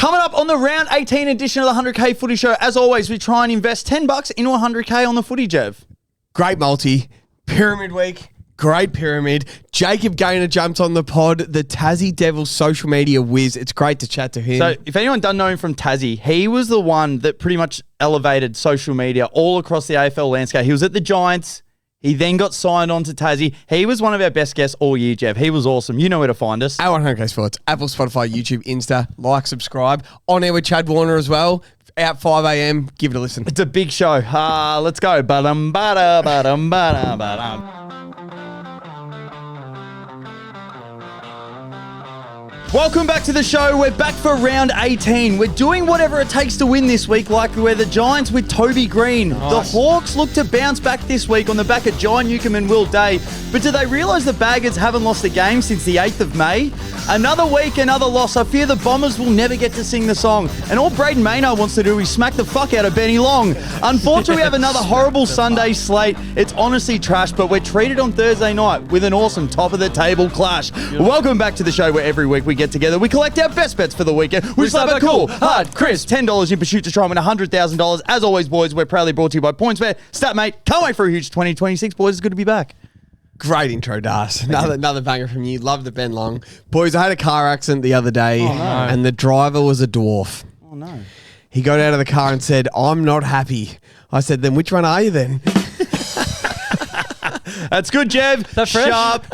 Coming up on the round 18 edition of the 100K Footy Show, as always, we try and invest $10 into 100K on the footy, Jev. Great multi. Pyramid week. Great pyramid. Jacob Gaynor jumped on the pod, the Tassie Devils social media whiz. It's great to chat to him. So if anyone doesn't know him from Tassie, he was the one that pretty much elevated social media all across the AFL landscape. He was at the Giants. He then got signed on to Tassie. He was one of our best guests all year, Jeff. He was awesome. You know where to find us. Our 100K Sports, Apple, Spotify, YouTube, Insta. Like, subscribe. On air with Chad Warner as well. Out 5 a.m. Give it a listen. It's a big show. Let's go. Ba-dum, ba-da, ba-dum, ba-da, ba-dum. Welcome back to the show. We're back for round 18. We're doing whatever it takes to win this week, like we're the Giants with Toby Green. Nice. The Hawks look to bounce back this week on the back of John Newcomb and Will Day. But do they realise the Baggers haven't lost a game since the 8th of May? Another week, another loss. I fear the Bombers will never get to sing the song. And all Braden Maynard wants to do is smack the fuck out of Benny Long. Unfortunately, we have another horrible Sunday slate. It's honestly trash, but we're treated on Thursday night with an awesome top-of-the-table clash. Welcome back to the show where every week we get together, we collect our best bets for the weekend. We slap a cool, hard, crisp $10 in pursuit to try and win $100,000. As always, boys, we're proudly brought to you by PointsBet. Statmate, can't wait for a huge 2026, boys. It's good to be back. Great intro, Das. Another banger from you. Love the Ben Long. Boys, I had a car accident the other day, and the driver was a dwarf. Oh, no. He got out of the car and said, "I'm not happy." I said, "Then which one are you then?" That's good, Jev. That fresh? Sharp.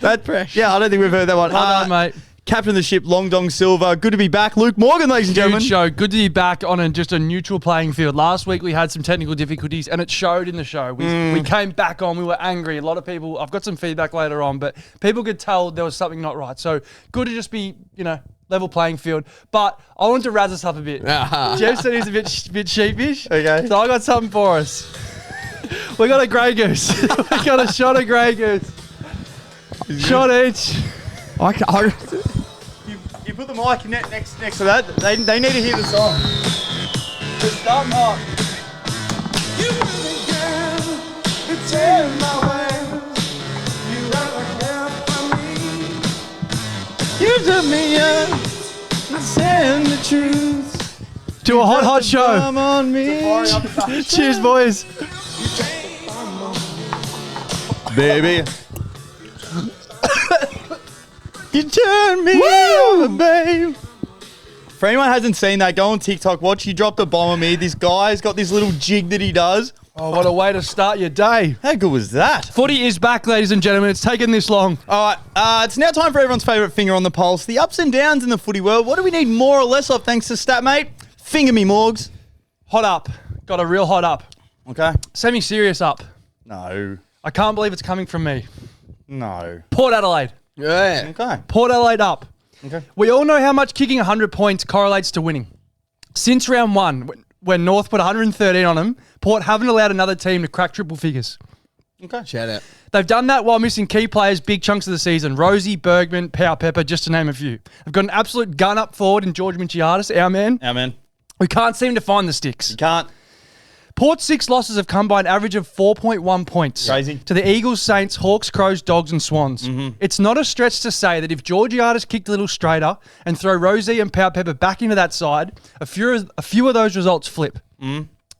That fresh. Yeah, I don't think we've heard that one. Well done, mate. Captain of the ship, Long Dong Silver. Good to be back. Luke Morgan, ladies and gentlemen. Huge show. Good to be back on just a neutral playing field. Last week we had some technical difficulties and it showed in the show. We came back on. We were angry. A lot of people, I've got some feedback later on, but people could tell there was something not right. So good to just be, level playing field. But I want to razz us up a bit. Jeff said he's a bit sheepish. Okay. So I got something for us. We got a Grey Goose. We got a shot of Grey Goose. Shot each. You put the mic next to that. They need to hear the song. Just start off. You really girl, it's in my way. You are girl for me. You took me up and saying the truth. To a hot show. Come on me. Cheers, boys. Baby. You turn me on, babe. For anyone who hasn't seen that, go on TikTok, watch You Dropped a Bomb on Me. This guy's got this little jig that he does. Oh, what a way to start your day. How good was that? Footy is back, ladies and gentlemen. It's taken this long. All right, it's now time for everyone's favourite finger on the pulse. The ups and downs in the footy world. What do we need more or less of thanks to Statmate? Finger me, Morgs. Hot up. Got a real hot up. Okay. Semi-serious up. No. I can't believe it's coming from me. No. Port Adelaide. Yeah. Okay. Port Adelaide up. Okay. We all know how much kicking 100 points correlates to winning. Since round one, when North put 113 on them, Port haven't allowed another team to crack triple figures. Okay. Shout out. They've done that while missing key players big chunks of the season. Rosie, Bergman, Power Pepper, just to name a few. They've got an absolute gun up forward in George Minchiadis, our man. Our man. We can't seem to find the sticks. You can't. Port's 6 losses have come by an average of 4.1 points. Crazy. To the Eagles, Saints, Hawks, Crows, Dogs and Swans. It's not a stretch to say that if Georgiades kicked a little straighter and throw Rosie and Power Pepper back into that side, a few of those results flip.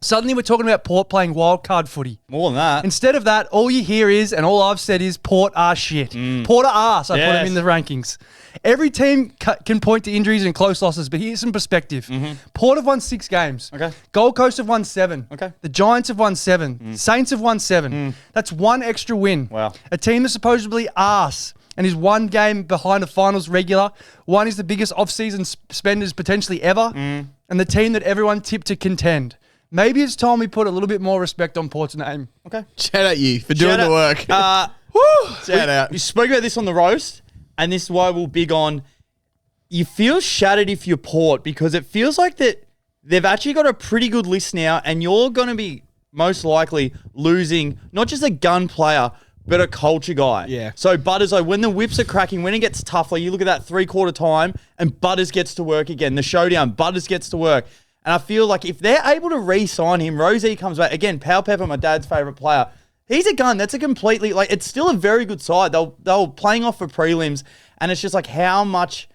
Suddenly we're talking about Port playing wildcard footy. More than that. Instead of that, all you hear is, and all I've said is, Port are shit. Port are arse, I put them in the rankings. Every team can point to injuries and close losses, but here's some perspective. Port have won 6 games. Okay. Gold Coast have won 7. Okay. The Giants have won 7. Saints have won 7. That's 1 extra win. Wow. A team that's supposedly arse and is 1 game behind the finals regular. One is the biggest off-season spenders potentially ever. And the team that everyone tipped to contend. Maybe it's time we put a little bit more respect on Port's name. Okay. Shout out you for doing the work. Shout out. We spoke about this on the roast, and this is why we're big on. You feel shattered if you're Port because it feels like that they've actually got a pretty good list now, and you're going to be most likely losing not just a gun player, but a culture guy. Yeah. So Butters, like when the whips are cracking, when it gets tough, like you look at that 3/4 time, and Butters gets to work again. The showdown, Butters gets to work. And I feel like if they're able to re-sign him, Rosie comes back. Again, Power Pepper, my dad's favourite player. He's a gun. That's a completely, it's still a very good side. They were playing off for prelims, and it's just like how much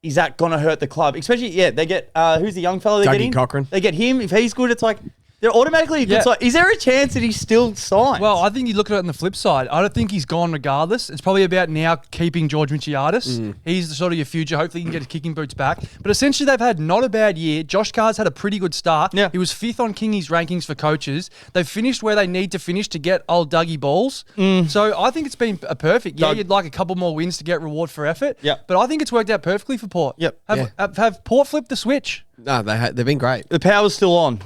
is that going to hurt the club? Especially, they get, who's the young fella they're Dougie getting? Cochran. They get him. If he's good, it's like, they're automatically a good side. Is there a chance that he still signs? Well, I think you look at it on the flip side. I don't think he's gone regardless. It's probably about now keeping George Michiadis. He's the sort of your future. Hopefully he can get his kicking boots back. But essentially they've had not a bad year. Josh Carr's had a pretty good start. Yeah. He was 5th on Kingy's rankings for coaches. They've finished where they need to finish to get old Dougie balls. So I think it's been a perfect. Yeah, you'd like a couple more wins to get reward for effort. Yep. But I think it's worked out perfectly for Port. Yep. Have Port flipped the switch? No, they've been great. the power's still on.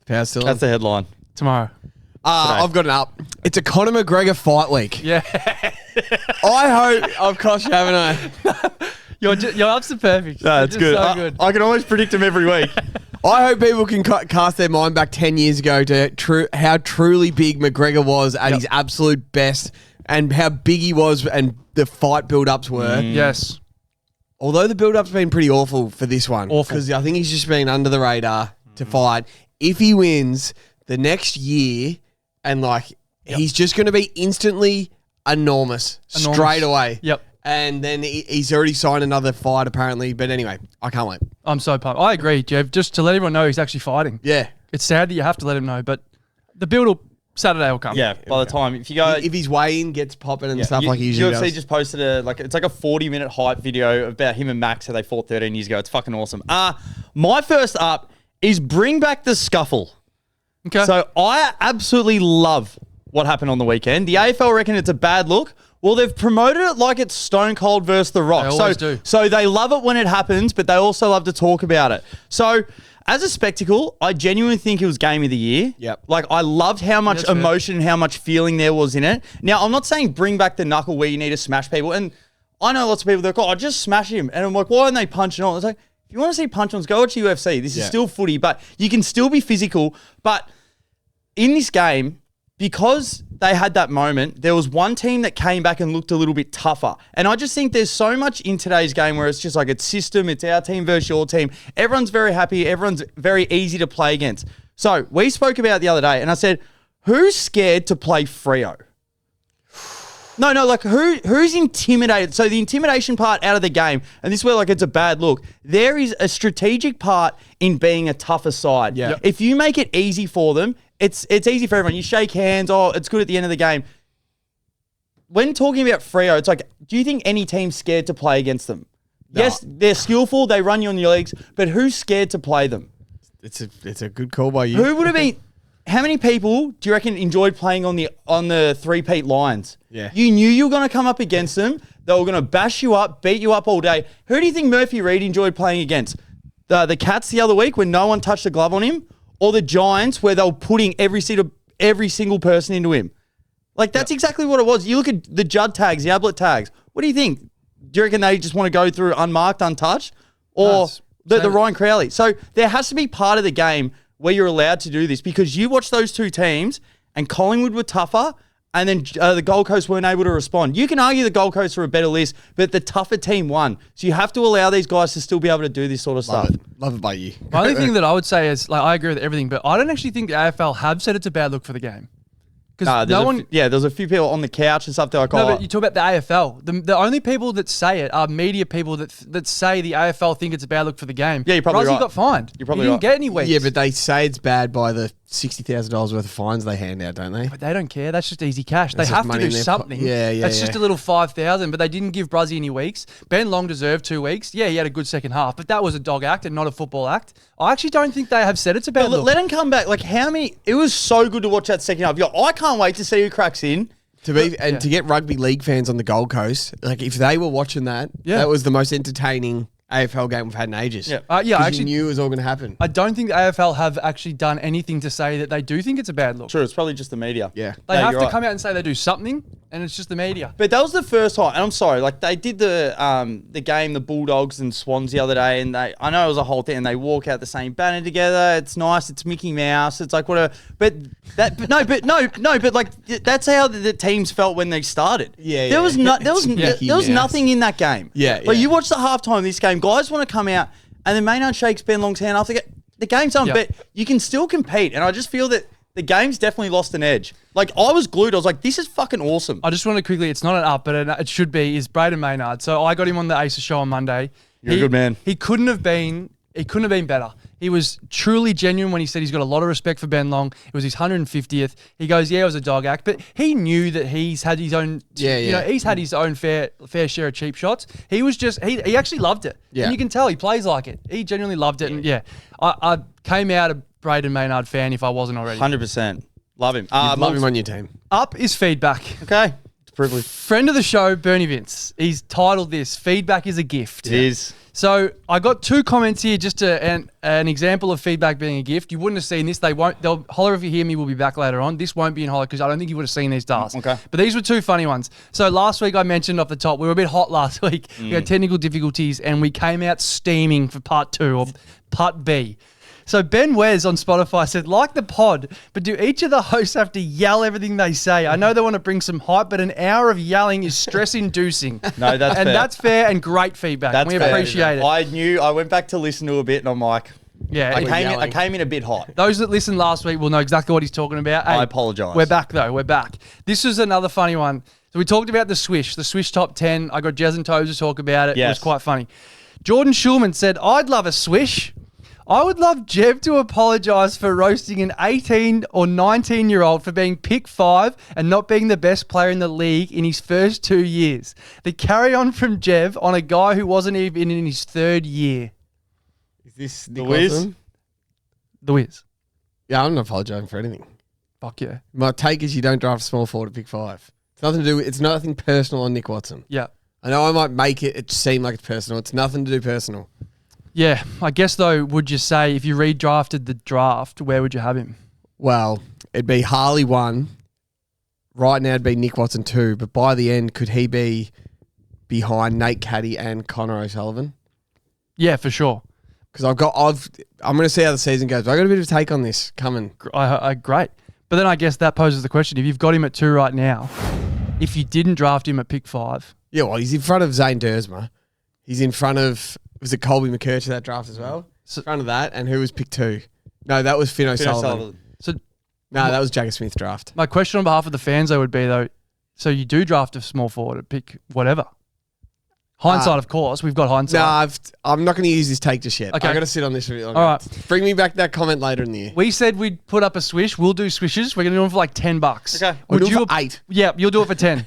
Power's still That's the headline. Tomorrow. I've got it up. It's a Conor McGregor fight week. Yeah. I hope I've cost you, haven't I? Your ups are perfect. No, it's good. So good. I can always predict him every week. I hope people can cast their mind back 10 years ago to how truly big McGregor was at his absolute best and how big he was and the fight build-ups were. Yes. Although the build-up's been pretty awful for this one. Awful. Because I think he's just been under the radar to fight. If he wins the next year and he's just going to be instantly enormous straight away. Yep. And then he's already signed another fight apparently. But anyway, I can't wait. I'm so pumped. I agree, Jeff. Just to let everyone know he's actually fighting. Yeah. It's sad that you have to let him know, but the build Saturday will come. Yeah, by the time, if you go... If his weigh-in gets popping and stuff like he usually UFC does. just posted it's like a 40-minute hype video about him and Max, how they fought 13 years ago. It's fucking awesome. My first up is bring back the scuffle. Okay. So I absolutely love what happened on the weekend. The AFL reckon it's a bad look. Well, they've promoted it like it's Stone Cold versus The Rock. They always do. So they love it when it happens, but they also love to talk about it. So as a spectacle, I genuinely think it was Game of the Year. Yep. Like, I loved how much That's fair. emotion and how much feeling there was in it. Now, I'm not saying bring back the knuckle where you need to smash people. And I know lots of people that go, just smash him. And I'm like, why aren't they punching on? It's like, if you want to see punch-ons, go watch UFC. This is still footy, but you can still be physical. But in this game, because they had that moment, there was one team that came back and looked a little bit tougher. And I just think there's so much in today's game where it's just like it's system, it's our team versus your team. Everyone's very happy. Everyone's very easy to play against. So we spoke about it the other day, and I said, who's scared to play Freo? No, like who's intimidated? So the intimidation part out of the game, and this is where it's a bad look. There is a strategic part in being a tougher side. Yeah. If you make it easy for them, it's easy for everyone. You shake hands. Oh, it's good at the end of the game. When talking about Freo, it's like, do you think any team's scared to play against them? No. Yes, they're skillful. They run you on your legs, but who's scared to play them? It's a good call by you. Who would have been? How many people do you reckon enjoyed playing on the three-peat Lions? Yeah. You knew you were going to come up against them. They were going to bash you up, beat you up all day. Who do you think Murphy Reid enjoyed playing against? The Cats the other week when no one touched a glove on him? Or the Giants where they were putting every single person into him? That's exactly what it was. You look at the Judd tags, the Ablett tags. What do you think? Do you reckon they just want to go through unmarked, untouched? Or the Ryan Crowley? So there has to be part of the game where you're allowed to do this because you watch those two teams and Collingwood were tougher and then the Gold Coast weren't able to respond. You can argue the Gold Coast are a better list, but the tougher team won. So you have to allow these guys to still be able to do this sort of stuff. Love it by you. The only thing that I would say is, I agree with everything, but I don't actually think the AFL have said it's a bad look for the game. Because there's a few people on the couch and stuff. They're like, but you talk about the AFL. The only people that say it are media people that say the AFL think it's a bad look for the game. Yeah, you're probably Rozzy right. got fined. You're probably he didn't right. get any weeks. Yeah, but they say it's bad by the $60,000 worth of fines they hand out, don't they? But they don't care. That's just easy cash. That's They just have to money do in their something. That's just a little 5,000. But they didn't give Bruzzy any weeks. Ben Long deserved 2 weeks. Yeah, he had a good second half, but that was a dog act and not a football act. I actually don't think they have said it's a bad look. Let him come back. How many? It was so good to watch that second half. I can't wait to see who cracks in. To get rugby league fans on the Gold Coast, if they were watching that, Yeah. that was the most entertaining AFL game we've had in ages. Yeah. I 'Cause actually you knew it was all going to happen. I don't think the AFL have actually done anything to say that they do think it's a bad look. True, it's probably just the media. Yeah. They No, have you're to right. come out and say they do something, and it's just the media. But that was the first time, and I'm sorry, they did the game, the Bulldogs and Swans the other day, and I know it was a whole thing, and they walk out the same banner together. It's nice, it's Mickey Mouse, it's like whatever. But that's how the teams felt when they started. Yeah, There yeah. was Mickey there was Mouse. nothing in that game. Yeah, Like yeah. you watch the halftime of this game, guys want to come out, and then Maynard shakes Ben Long's hand after the game's on, Yep. but you can still compete, and I just feel that the game's definitely lost an edge. I was glued. I was like, this is fucking awesome. I just want to quickly, it's not an up, but it should be, is Braden Maynard. So I got him on the Acer show on Monday. You're a good man. He couldn't have been better. He was truly genuine when he said he's got a lot of respect for Ben Long. It was his 150th. He goes, yeah, it was a dog act, but he knew that he's had his own, he's had his own fair share of cheap shots. He was just, he actually loved it. Yeah. And you can tell he plays like it. He genuinely loved it. And I came out a Braden Maynard fan if I wasn't already. 100%. Love him. Love him on your team. Up is feedback. Okay. It's a privilege. Friend of the show, Bernie Vince. He's titled this, Feedback is a Gift. It is. So I got 2 comments here, just an example of feedback being a gift. You wouldn't have seen this. They'll holler if you hear me. We'll be back later on. This won't be in holler because I don't think you would have seen these stars. Okay. But these were 2 funny ones. So last week I mentioned off the top, we were a bit hot last week. We had technical difficulties and we came out steaming for part 2 or part B. So Ben Wes on Spotify said, like the pod, but do each of the hosts have to yell everything they say? I know they want to bring some hype, but an hour of yelling is stress-inducing. No, that's fair. And that's fair and great feedback. That's we fair. appreciate it. I went back to listen to a bit and I'm like, yeah, I came in a bit hot. Those that listened last week will know exactly what he's talking about. Hey, I apologise. We're back though. We're back. This is another funny one. So we talked about the Swish top 10. I got Jez and Toes to talk about it. Yes. It was quite funny. Jordan Schulman said, I'd love a Swish. I would love Jeb to apologise for roasting an 18 or 19-year-old for being pick 5 and not being the best player in the league in his first 2 years. The carry on from Jeb on a guy who wasn't even in his 3rd year. Is this The Wiz? The Wiz. Yeah, I'm not apologising for anything. Fuck yeah. My take is you don't draft a small forward at pick 5. It's nothing personal on Nick Watson. Yeah. I know I might make it seem like it's personal. It's nothing to do personal. Yeah, I guess though, would you say if you redrafted the draft, where would you have him? Well, it'd be Harley 1. Right now it'd be Nick Watson 2. But by the end, could he be behind Nate Caddy and Connor O'Sullivan? Yeah, for sure. Because I'm going to see how the season goes. But I got a bit of a take on this coming. Great. But then I guess that poses the question: if you've got him at 2 right now, if you didn't draft him at pick 5, yeah, well, he's in front of Zane Dersma. He's in front of. Was it Colby McKercher that draft as well? So, in front of that, and who was pick 2? No, that was Finn O'Sullivan. So, no, that was Jagger Smith draft. My question on behalf of the fans though would be though, so you do draft a small forward at pick whatever. Hindsight, of course, we've got hindsight. No, I'm not going to use this take just yet. Okay. I've got to sit on this for a bit longer. All right. Bring me back that comment later in the year. We said we'd put up a swish. We'll do swishes. We're going to do them for like $10. Okay. We'll do it for 8. Yeah, you'll do it for 10.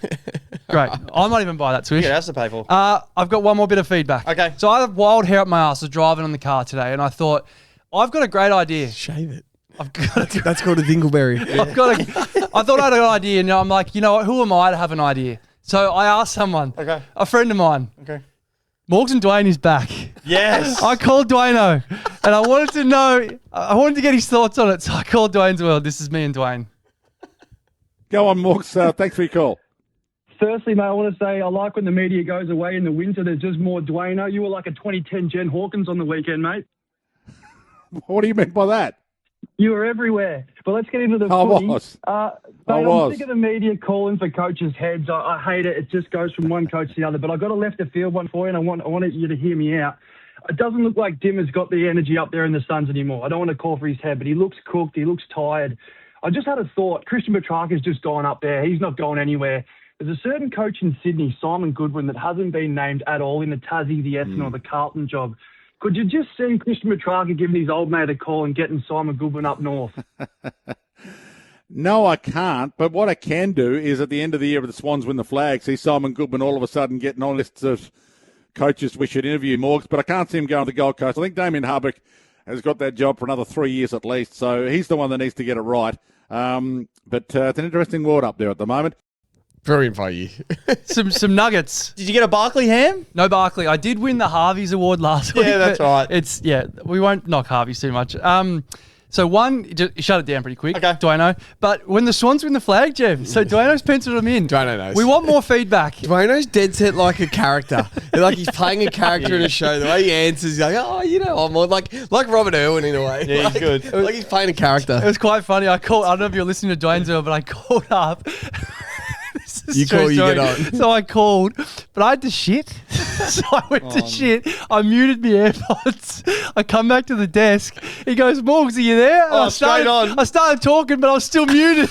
Great. I might even buy that swish. Yeah, that's to pay for. I've got one more bit of feedback. Okay. So I have wild hair up my ass. I was driving in the car today, and I thought, I've got a great idea. Shave it. That's called a dingleberry. I thought I had an idea, and I'm like, you know what? Who am I to have an idea? So I asked someone, a friend of mine. Okay. Morgs and Dwayne is back. Yes. I called Dwayno, and I wanted to get his thoughts on it. So I called Dwayne's world. This is me and Dwayne. Go on, Morgs. Thanks for your call. Firstly, mate, I want to say I like when the media goes away in the winter. There's just more Dwayno. You were like a 2010 Jen Hawkins on the weekend, mate. What do you mean by that? You were everywhere. But let's get into the I footy. was. I'm sick of the media calling for coaches' heads. I hate it. It just goes from one coach to the other. But I've got a left of field one for you, and I want you to hear me out. It doesn't look like Dimmer's got the energy up there in the Suns anymore. I don't want to call for his head, but he looks cooked. He looks tired. I just had a thought. Christian Petrarca's just gone up there. He's not going anywhere. There's a certain coach in Sydney, Simon Goodwin, that hasn't been named at all in the Tassie, the Essendon, or the Carlton job. Could you just see Christian Petrarca giving his old mate a call and getting Simon Goodwin up north? No, I can't. But what I can do is at the end of the year, if the Swans win the flag, see Simon Goodwin all of a sudden getting on lists of coaches we should interview, Morgs. But I can't see him going to the Gold Coast. I think Damien Hubbock has got that job for another 3 years at least. So he's the one that needs to get it right. But it's an interesting world up there at the moment. Brilliant by you. some nuggets. Did you get a Barkley ham? No Barkley. I did win the Harvey's Award last week. Yeah, that's right. We won't knock Harvey's too much. So one, you shut it down pretty quick. Okay. Dwayno. But when the Swans win the flag, Jeff, so Dwayno's penciled them in. Dwayno knows. We want more feedback. Dwayno's dead set like a character. Like he's playing a character in a show. The way he answers, he's like, I'm more like Robert Irwin in a way. Yeah, he's good. Like he's playing a character. It was quite funny. I don't know if you're listening to Dwayne's earlier, but I called up. You call, you get on. So I called, but I had to shit. So I went to shit. I muted my AirPods. I come back to the desk. He goes, Morgs, are you there? And I started talking, but I was still muted.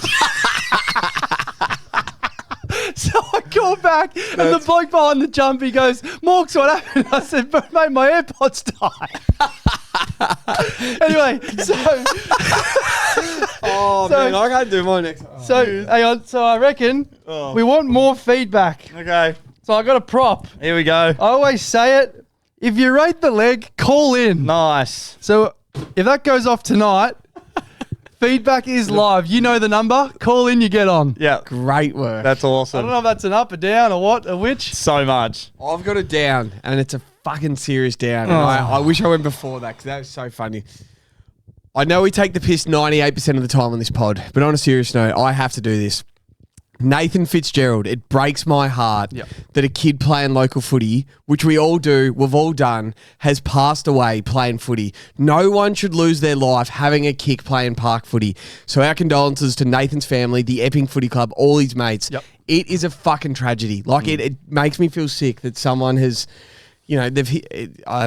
So I call back, and the bloke behind the jump, he goes, Morks, what happened? I said, "But mate, my AirPods died." Anyway, man, I can't do my next. so hang on. So I reckon we want more feedback. Okay, So I got a prop. here we go. I always say it. If you rate the leg, call in. Nice. So if that goes off tonight, feedback is live. You know the number. Call in, you get on. Yeah, Great work. that's I awesome. don't know if that's an up or down or what, or which. So much. I've got it down, and it's a fucking serious down. And I wish I went before that because that was so funny. I know we take the piss 98% of the time on this pod, but on a serious note, I have to do this. Nathan Fitzgerald, it breaks my heart that a kid playing local footy, which we all do, we've all done, has passed away playing footy. No one should lose their life having a kick playing park footy. So our condolences to Nathan's family, the Epping Footy Club, all his mates. Yep. It is a fucking tragedy. Like it makes me feel sick that someone has, you know,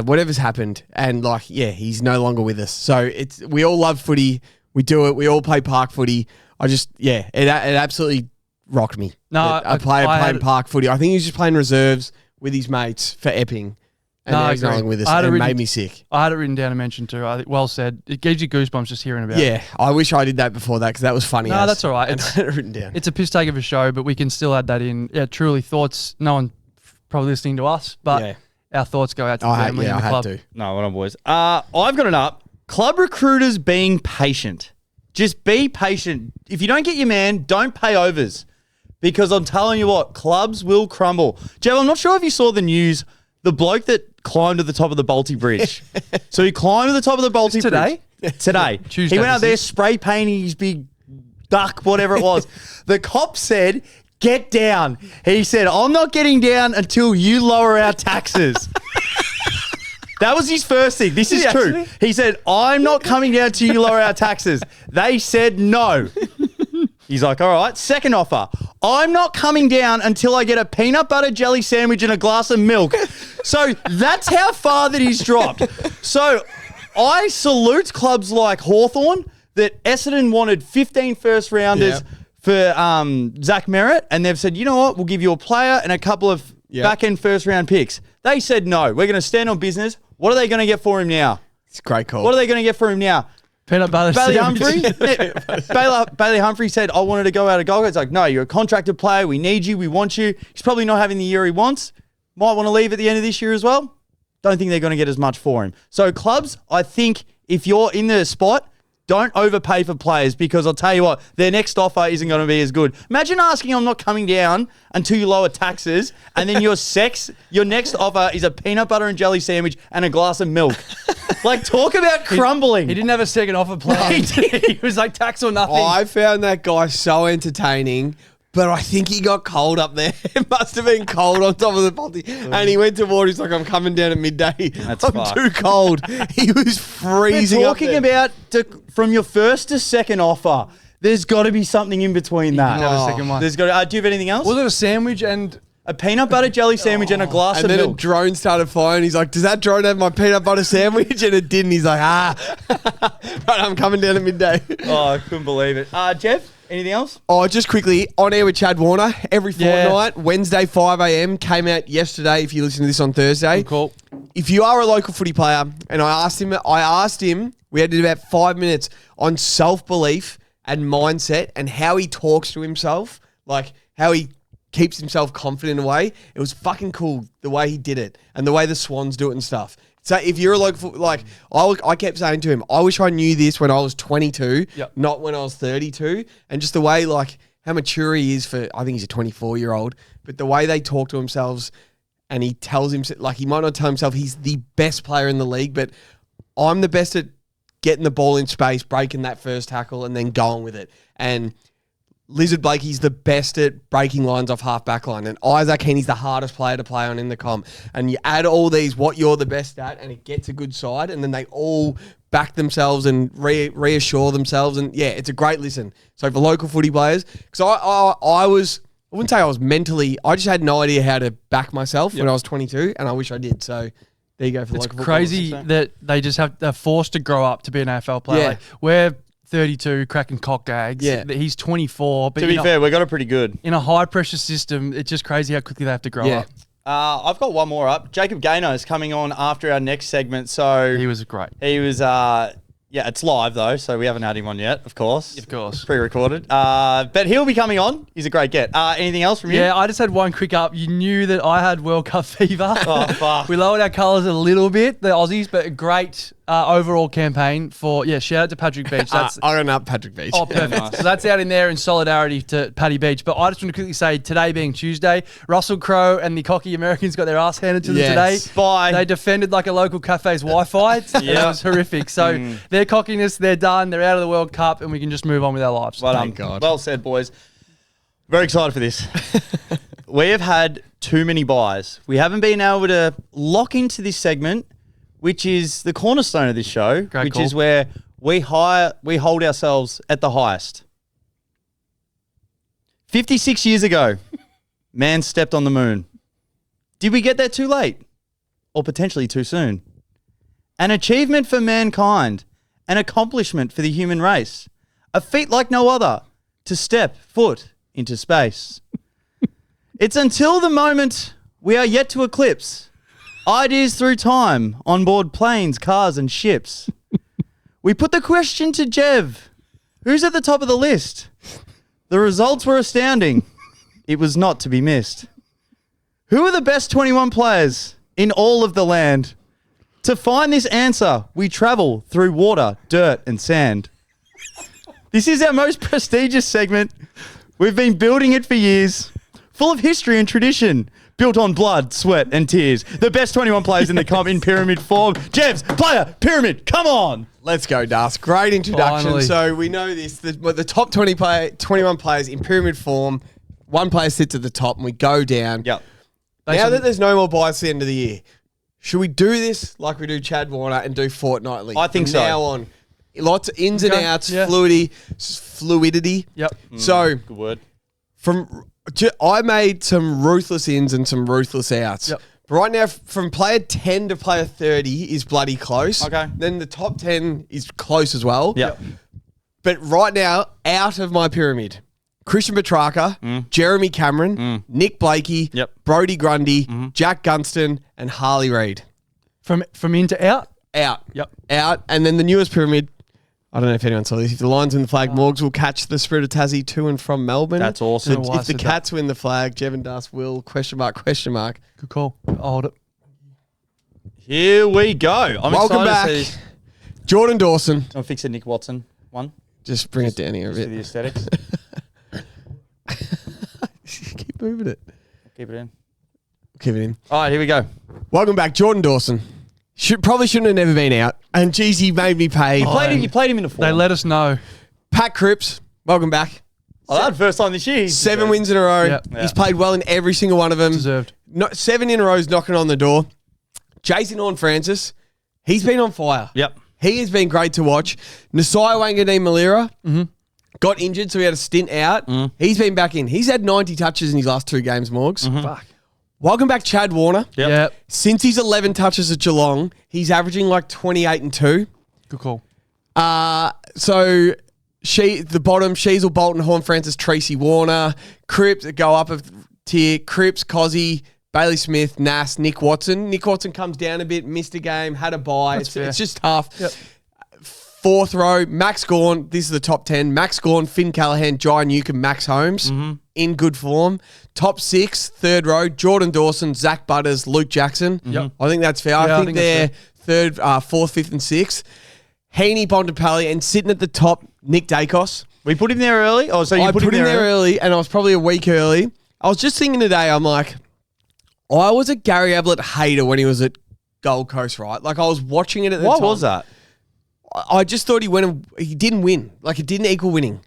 whatever's happened, and like, yeah, he's no longer with us. So we all love footy. We do it. We all play park footy. It absolutely rocked me. No, a player playing park footy. I think he was just playing reserves with his mates for Epping. And now he's no longer with us. And it made me sick. I had it written down to mention too. I think well said. It gives you goosebumps just hearing about it. Yeah, I wish I did that before that because that was funny. No, that's all right. I had it written down. It's a piss take of a show, but we can still add that in. Yeah, truly thoughts. No one probably listening to us, but our thoughts go out to the family and the club. I had to. No, what on, boys. I've got it up. Club recruiters being patient. Just be patient. If you don't get your man, don't pay overs. Because I'm telling you what, clubs will crumble. Jeff, I'm not sure if you saw the news. The bloke that climbed to the top of the Balti Bridge. So he climbed to the top of the Balti Bridge. Today. Tuesday, He went out there spray painting his big duck, whatever it was. The cop said, "Get down." He said, "I'm not getting down until you lower our taxes." That was his first thing. This is true. Actually? He said, "I'm not coming down till you lower our taxes." They said no. He's like, "All right." Second offer, "I'm not coming down until I get a peanut butter jelly sandwich and a glass of milk." So that's how far that he's dropped. So I salute clubs like Hawthorn that Essendon wanted 15 first rounders for Zach Merritt, and they've said, "You know what? We'll give you a player and a couple of back-end first round picks." They said no. We're going to stand on business. What are they going to get for him now? It's a great call. What are they going to get for him now? Peanut butter Bailey sandwich. Humphrey. Bailey Humphrey said, "I wanted to go out of Gold Coast." It's like, no, you're a contracted player. We need you. We want you. He's probably not having the year he wants. Might want to leave at the end of this year as well. Don't think they're going to get as much for him. So clubs, I think if you're in the spot, don't overpay for players because I'll tell you what, their next offer isn't going to be as good. Imagine asking, "I'm not coming down until you lower taxes," and then your next offer is a peanut butter and jelly sandwich and a glass of milk. Like, talk about crumbling. He didn't have a second offer plan. He was like, tax or nothing. I found that guy so entertaining, but I think he got cold up there. It must have been cold on top of the potty. And he went to water. He's like, "I'm coming down at midday. I'm too cold." He was freezing. We're talking about from your first to second offer. There's got to be something in between that. didn't have a second one. There's got. Do you have anything else? Was it a sandwich and A peanut butter jelly sandwich and a glass And of then milk. a drone started flying. He's like, "Does that drone have my peanut butter sandwich?" And it didn't. He's like, "Right, I'm coming down at midday." Oh, I couldn't believe it. Jeff, anything else? Oh, just quickly, On Air with Chad Warner every fortnight, Wednesday, 5 a.m. Came out yesterday if you listen to this on Thursday. Cool. If you are a local footy player, and I asked him, we had about 5 minutes on self-belief and mindset and how he talks to himself, like how he keeps himself confident in a way. It was fucking cool the way he did it and the way the Swans do it and stuff. So if you're a local, like I kept saying to him, I wish I knew this when I was 22, not when I was 32. And just the way, like, how mature he is for, I think he's a 24-year-old, but the way they talk to themselves and he tells himself, like, he might not tell himself he's the best player in the league, but I'm the best at getting the ball in space, breaking that first tackle and then going with it. And Lizard Blakey's the best at breaking lines off half-back line. And Isaac Heaney's the hardest player to play on in the comp. And you add all these, what you're the best at, and it gets a good side. And then they all back themselves and reassure themselves. And, yeah, it's a great listen. So for local footy players, because I wouldn't say I was mentally, I just had no idea how to back myself when I was 22, and I wish I did. So there you go for It's local crazy football. that they're forced to grow up to be an AFL player. Yeah. Like, we're 32, cracking cock gags. Yeah. He's 24. But To be fair, we got it pretty good. in a high-pressure system, it's just crazy how quickly they have to grow up. I've got one more up. Jacob Gaynor is coming on after our next segment. So He was great. he was, it's live though, so we haven't had him on yet, of course. Of course. Pre-recorded. But he'll be coming on. He's a great get. Anything else from you? Yeah, I just had one quick up. You knew that I had World Cup fever. Oh, fuck. We lowered our colours a little bit, the Aussies, but a great overall campaign for, shout out to Patrick Beach. That's I don't know Patrick Beach. Oh, perfect. So that's out in there in solidarity to Paddy Beach. But I just want to quickly say, today being Tuesday, Russell Crowe and the cocky Americans got their ass handed to them Yes. today. Bye. They defended like a local cafe's Wi-Fi. It was horrific. So their cockiness, they're done. They're out of the World Cup, and we can just move on with our lives. Well done. Thank God. Well said, boys. Very excited for this. We have had too many buys. We haven't been able to lock into this segment, which is the cornerstone of this show, Great which call. is where we hold ourselves at the highest. 56 years ago, man stepped on the moon. Did we get there too late? Or potentially too soon? An achievement for mankind, an accomplishment for the human race, a feat like no other, to step foot into space. It's until the moment we are yet to eclipse ideas through time on board planes, cars and ships. We put the question to Jev, who's at the top of the list? The results were astounding. It was not to be missed. Who are the best 21 players in all of the land? To find this answer, we travel through water, dirt and sand. This is our most prestigious segment. We've been building it for years. Full of history and tradition. Built on blood, sweat and tears. The best 21 players in the comp in pyramid form. Jev's player pyramid. Come on. Let's go, Das. Great introduction. Finally. So we know this. The top 21 players in pyramid form, one player sits at the top and we go down. Yep. Now that there's no more buys at the end of the year, should we do this like we do Chad Warner and do fortnightly? I think From so. Now on. Lots of ins and Okay, outs, yeah. fluidity. Yep. So Good word. I made some ruthless ins and some ruthless outs. Yep. But right now, from player 10 to player 30 is bloody close. Okay. Then the top 10 is close as well. Yep. But right now, out of my pyramid, Christian Petrarca, Jeremy Cameron, Nick Blakey, Yep. Brodie Grundy, Jack Gunston, and Harley Reid. From in to out? Out. Yep. Out. And then the newest pyramid, I don't know if anyone saw this. If the Lions win the flag, Morgs will catch the Spirit of Tassie to and from Melbourne. That's awesome. Don't know why I If the said that. Cats win the flag, Jevon Das will, question mark. Good call. I'll hold it. Here we go. I'm Welcome excited back. to see this. Jordan Dawson. I'll fix a Nick Watson one. Just bring it down here a Just for bit. the aesthetics. Keep moving it. Keep it in. Keep it in. All right, here we go. Welcome back, Jordan Dawson. Probably shouldn't have never been out. And geez, he made me pay. You played him in the form. They let us know. Pat Cripps, welcome back. Oh, that first time this year. He's 7 wins in a row. Yep. He's played well in every single one of them. Deserved. 7 in a row is knocking on the door. Jason Horne-Francis, he's been on fire. Yep. He has been great to watch. Nasai Wanganeen-Malira got injured, so he had a stint out. He's been back in. He's had 90 touches in his last 2 games, Morgs. Fuck. Welcome back, Chad Warner. Yep. Yep. Since his 11 touches at Geelong, he's averaging like 28 and 2. Good call. So the bottom, Sheasel, Bolton, Horne-Francis, Tracy Warner, Cripps go up a tier, Cripps, Cozzy, Bailey Smith, Nass, Nick Watson. Nick Watson comes down a bit, missed a game, had a bye. That's fair. It's just tough. Yep. 4th row, Max Gawn. This is the top 10. Max Gawn, Finn Callahan, Jai Newcomb, Max Holmes in good form. Top 6, 3rd row, Jordan Dawson, Zach Butters, Luke Jackson. Yep. I think that's fair. Yeah, I think they're that's 3rd, 4th, 5th, and 6th. Heaney, Bontempelli, and sitting at the top, Nick Dacos. We put him there early. Oh, so you I put him there early. and I was probably a week early. I was just thinking today, I'm like, I was a Gary Ablett hater when he was at Gold Coast, right? Like I was watching it at the Why time. was that? I just thought he didn't win. Like it didn't equal winning.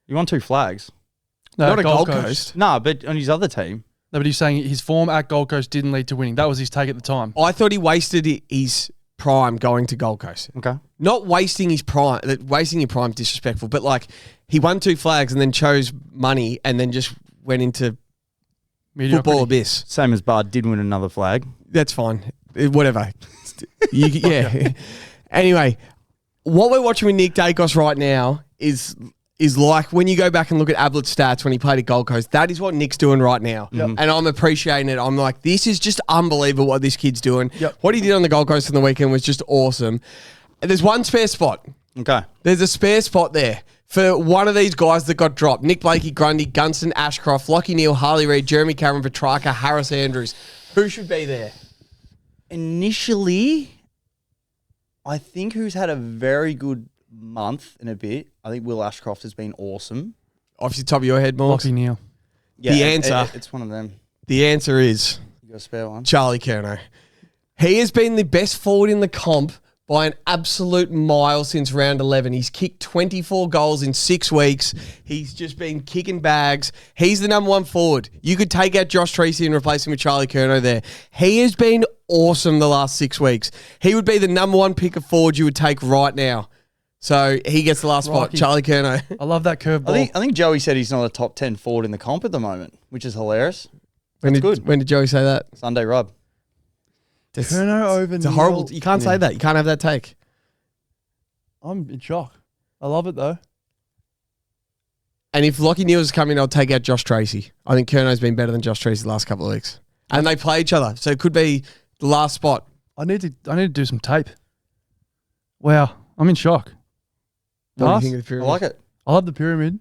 You won 2 flags. No, Not at Gold Coast. Nah, but on his other team. No, but he's saying his form at Gold Coast didn't lead to winning. That was his take at the time. I thought he wasted his prime going to Gold Coast. Okay. Not wasting his prime. Wasting your prime disrespectful, but like he won 2 flags and then chose money and then just went into Mediocrity. football abyss. Same as Bard did win another flag. That's fine. Whatever. Yeah. Anyway, what we're watching with Nick Dacos right now is like when you go back and look at Ablett's stats when he played at Gold Coast. That is what Nick's doing right now. And I'm appreciating it. I'm like, this is just unbelievable what this kid's doing. What he did on the Gold Coast on the weekend was just awesome. And there's one spare spot. Okay. There's a spare spot there for one of these guys that got dropped. Nick Blakey, Grundy, Gunston, Ashcroft, Lockie Neal, Harley Reid, Jeremy Cameron, Petrarca, Harris Andrews. Who should be there? Initially, I think who's had a very good month and a bit. I think Will Ashcroft has been awesome. Off the top of your head, Morgs? Lockie Neal. Yeah, The answer. It's one of them. The answer is You got a spare one? Charlie Curnow. He has been the best forward in the comp by an absolute mile since round 11. He's kicked 24 goals in 6 weeks. He's just been kicking bags. He's the number one forward. You could take out Josh Treacy and replace him with Charlie Curnow there. He has been awesome the last 6 weeks. He would be the number one pick of forward you would take right now. So he gets the last spot, Rocky. Charlie Curnow. I love that curveball. I think Joey said he's not a top 10 forward in the comp at the moment, which is hilarious. When good. did Joey say that? Sunday rub. Curnow over It's a Neal. horrible. You can't say that. You can't have that take. I'm in shock. I love it though. And if Lockie Neal's coming, I'll take out Josh Treacy. I think Curnow's been better than Josh Treacy the last couple of weeks. And they play each other, so it could be the last spot. I need to do some tape. Wow, I'm in shock. What do you Pass? think of the pyramid? I like it. I love the pyramid.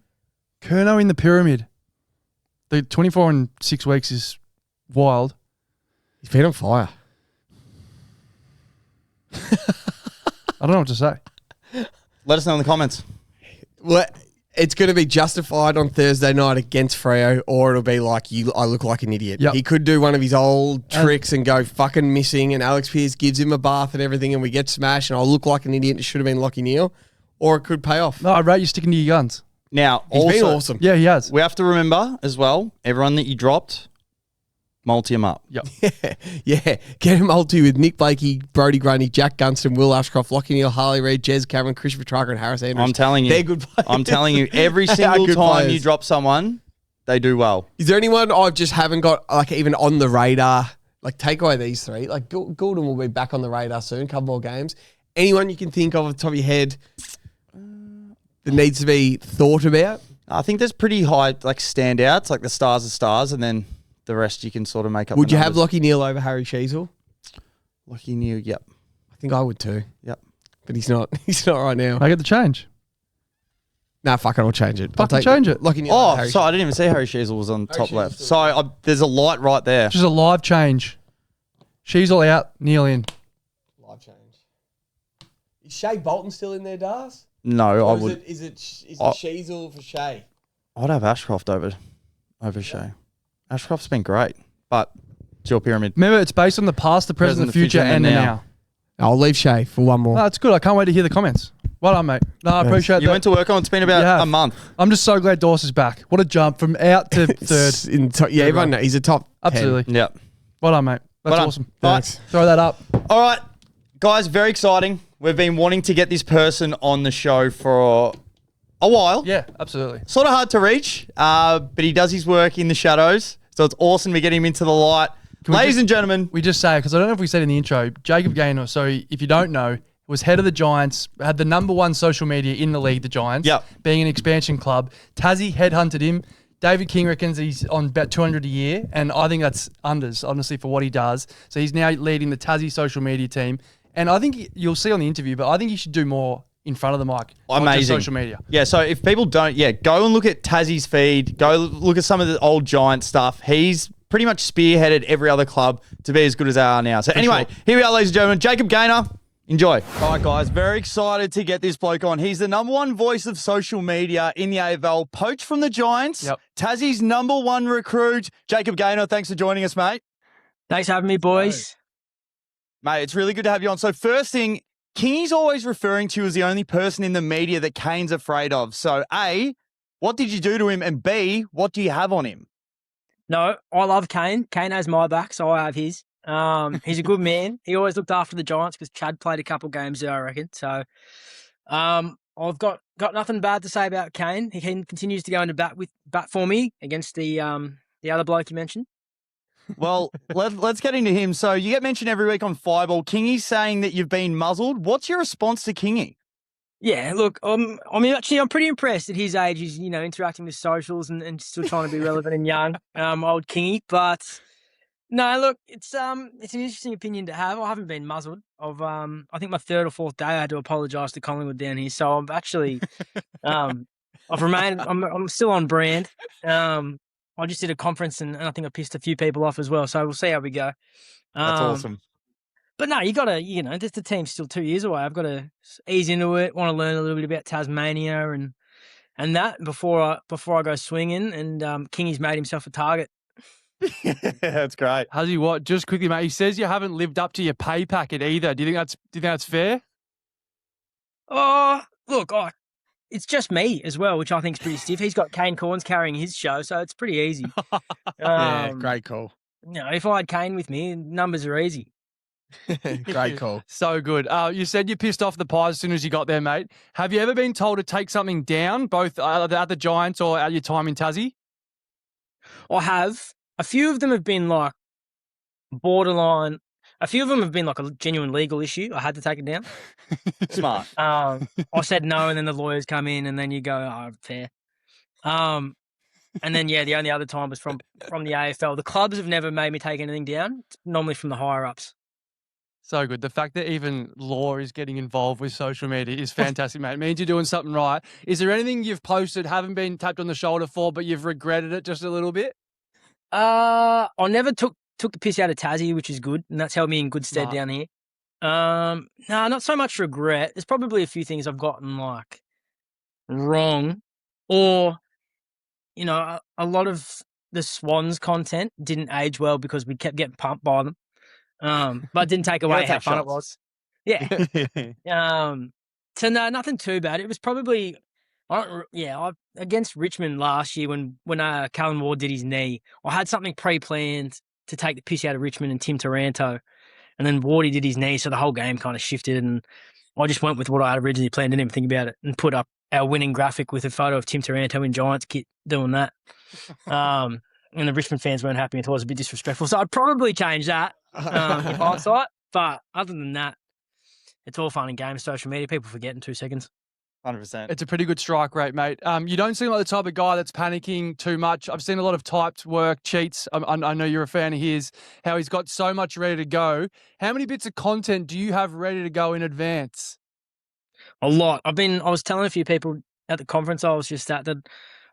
Curnow in the pyramid. The 24 in 6 weeks is wild. He's been on fire. I don't know what to say. Let us know in the comments. Well, it's going to be justified on Thursday night against Freo, or it'll be like, I look like an idiot. Yep. He could do one of his old tricks and go fucking missing, and Alex Pearce gives him a bath and everything, and we get smashed, and I'll look like an idiot. It should have been Lockie Neal, or it could pay off. No, I rate you sticking to your guns. Now, He's also, been awesome. Yeah, he has. we have to remember as well, everyone that you dropped, multi them up. Yep. Yeah, get him multi with Nick Blakey, Brodie Grundy, Jack Gunston, Will Ashcroft, Lockie Neal, Harley Reid, Jez Cameron, Christian Petrarca, and Harris Andrews. I'm telling you. They're good players. I'm telling you, every They are single good time players. you drop someone, they do well. Is there anyone I just haven't got like even on the radar? Like take away these three. Like Goulden will be back on the radar soon. A couple more games. Anyone you can think of off the top of your head that needs to be thought about? I think there's pretty high like standouts, like the stars of stars, and then the rest you can sort of make up. Would the you have numbers. Lockie Neal over Harry Sheasel? Lockie Neal? Yep. I think I would too. Yep. But he's not. He's not right now. I get the change. Nah, fuck it. I'll change it. I'll Fucking take change it. Lockie Neal. Oh, over Harry sorry, I didn't even see Harry Sheasel was on top Sheasel left. still So there's a light right there. Just a live change. She's all out, Neil in. Live change. Is Shea Bolton still in there, Dars? No, I Or would. Is it Oh. Sheasel for Shea? I'd have Ashcroft over Shea. Ashcroft's been great, but it's your pyramid. Remember, it's based on the past, the present, the future, and the now. I'll leave Shea for one more. No, it's good. I can't wait to hear the comments. Well done, mate. No, I appreciate You that. went to work on it. It's been about You have. a month. I'm just so glad Dawes is back. What a jump from out to third. In yeah, everyone knows he's a top 10. Absolutely. Yep. Well done, mate. That's Well done. awesome. Thanks. Throw that up. All right, guys, very exciting. We've been wanting to get this person on the show for a while. Yeah, absolutely. Sort of hard to reach, but he does his work in the shadows. So it's awesome to get him into the light. we Ladies just- and gentlemen, We just say, because I don't know if we said in the intro, Jacob Gaynor, so if you don't know, was head of the Giants, had the number one social media in the league, the Giants, Yep. being an expansion club. Tassie headhunted him. David King reckons he's on about 200 a year, and I think that's unders, honestly, for what he does. So he's now leading the Tassie social media team. And I think you'll see on the interview, but I think he should do more in front of the mic. not just amazing. social media. Yeah, so if people don't, go and look at Tassie's feed. Go look at some of the old Giant stuff. He's pretty much spearheaded every other club to be as good as they are now. So anyway, here we are, ladies and gentlemen. Jacob Gaynor, enjoy. All right, guys, very excited to get this bloke on. He's the number one voice of social media in the AFL, poached from the Giants. Yep. Tassie's number one recruit. Jacob Gaynor, thanks for joining us, mate. Thanks for having me, boys. Mate, it's really good to have you on. So first thing, Kingy's always referring to you as the only person in the media that Kane's afraid of. So A, what did you do to him? And B, what do you have on him? No, I love Kane. Kane has my back, so I have his. He's a good man. He always looked after the Giants because Chad played a couple games there, I reckon. So I've got nothing bad to say about Kane. He continues to go into bat for me against the other bloke you mentioned. Well, let's get into him. So you get mentioned every week on Fireball. Kingy's saying that you've been muzzled. What's your response to Kingy? Yeah, look, I'm pretty impressed at his age. He's, interacting with socials and still trying to be relevant and young, old Kingy. But no, look, it's an interesting opinion to have. I haven't been muzzled. I think my third or fourth day I had to apologise to Collingwood down here. So I've actually, I've remained. I'm still on brand. I just did a conference and I think I pissed a few people off as well. So we'll see how we go. That's awesome. But no, you got to, the team's still 2 years away. I've got to ease into it. Want to learn a little bit about Tasmania and that before I go swinging. And Kingy's made himself a target. That's great. Has he what? Just quickly, mate. He says you haven't lived up to your pay packet either. Do you think that's fair? Oh, look, it's just me as well, which I think is pretty stiff. He's got Kane Corns carrying his show, so it's pretty easy. Yeah, great call. If I had Kane with me, numbers are easy. Great call. So good. You said you pissed off the Pies as soon as you got there, mate. Have you ever been told to take something down, both at the Giants or at your time in Tassie? I have. A few of them have been like borderline. A few of them have been like a genuine legal issue. I had to take it down. Smart. I said no, and then the lawyers come in, and then you go, oh, fair. And then, the only other time was from the AFL. The clubs have never made me take anything down. It's normally from the higher-ups. So good. The fact that even law is getting involved with social media is fantastic, mate. It means you're doing something right. Is there anything you've posted, haven't been tapped on the shoulder for, but you've regretted it just a little bit? I never took the piss out of Tassie, which is good, and that's held me in good stead down here. No, not so much regret. There's probably a few things I've gotten like wrong, or a lot of the Swans content didn't age well because we kept getting pumped by them. But it didn't take away how fun it was. Yeah. So no, nothing too bad. It was probably, against Richmond last year when Callan Ward did his knee, I had something pre-planned to take the piss out of Richmond and Tim Taranto, and then Wardy did his knee, so the whole game kind of shifted, and I just went with what I had originally planned, didn't even think about it, and put up our winning graphic with a photo of Tim Taranto in Giants kit doing that. And the Richmond fans weren't happy and thought it was a bit disrespectful, so I'd probably change that in hindsight. But other than that, it's all fun and games. Social media, people forget in 2 seconds. 100%. It's a pretty good strike rate, mate. You don't seem like the type of guy that's panicking too much. I've seen a lot of typed work, cheats. I know you're a fan of his, how he's got so much ready to go. How many bits of content do you have ready to go in advance? A lot. I was telling a few people at the conference I was just at that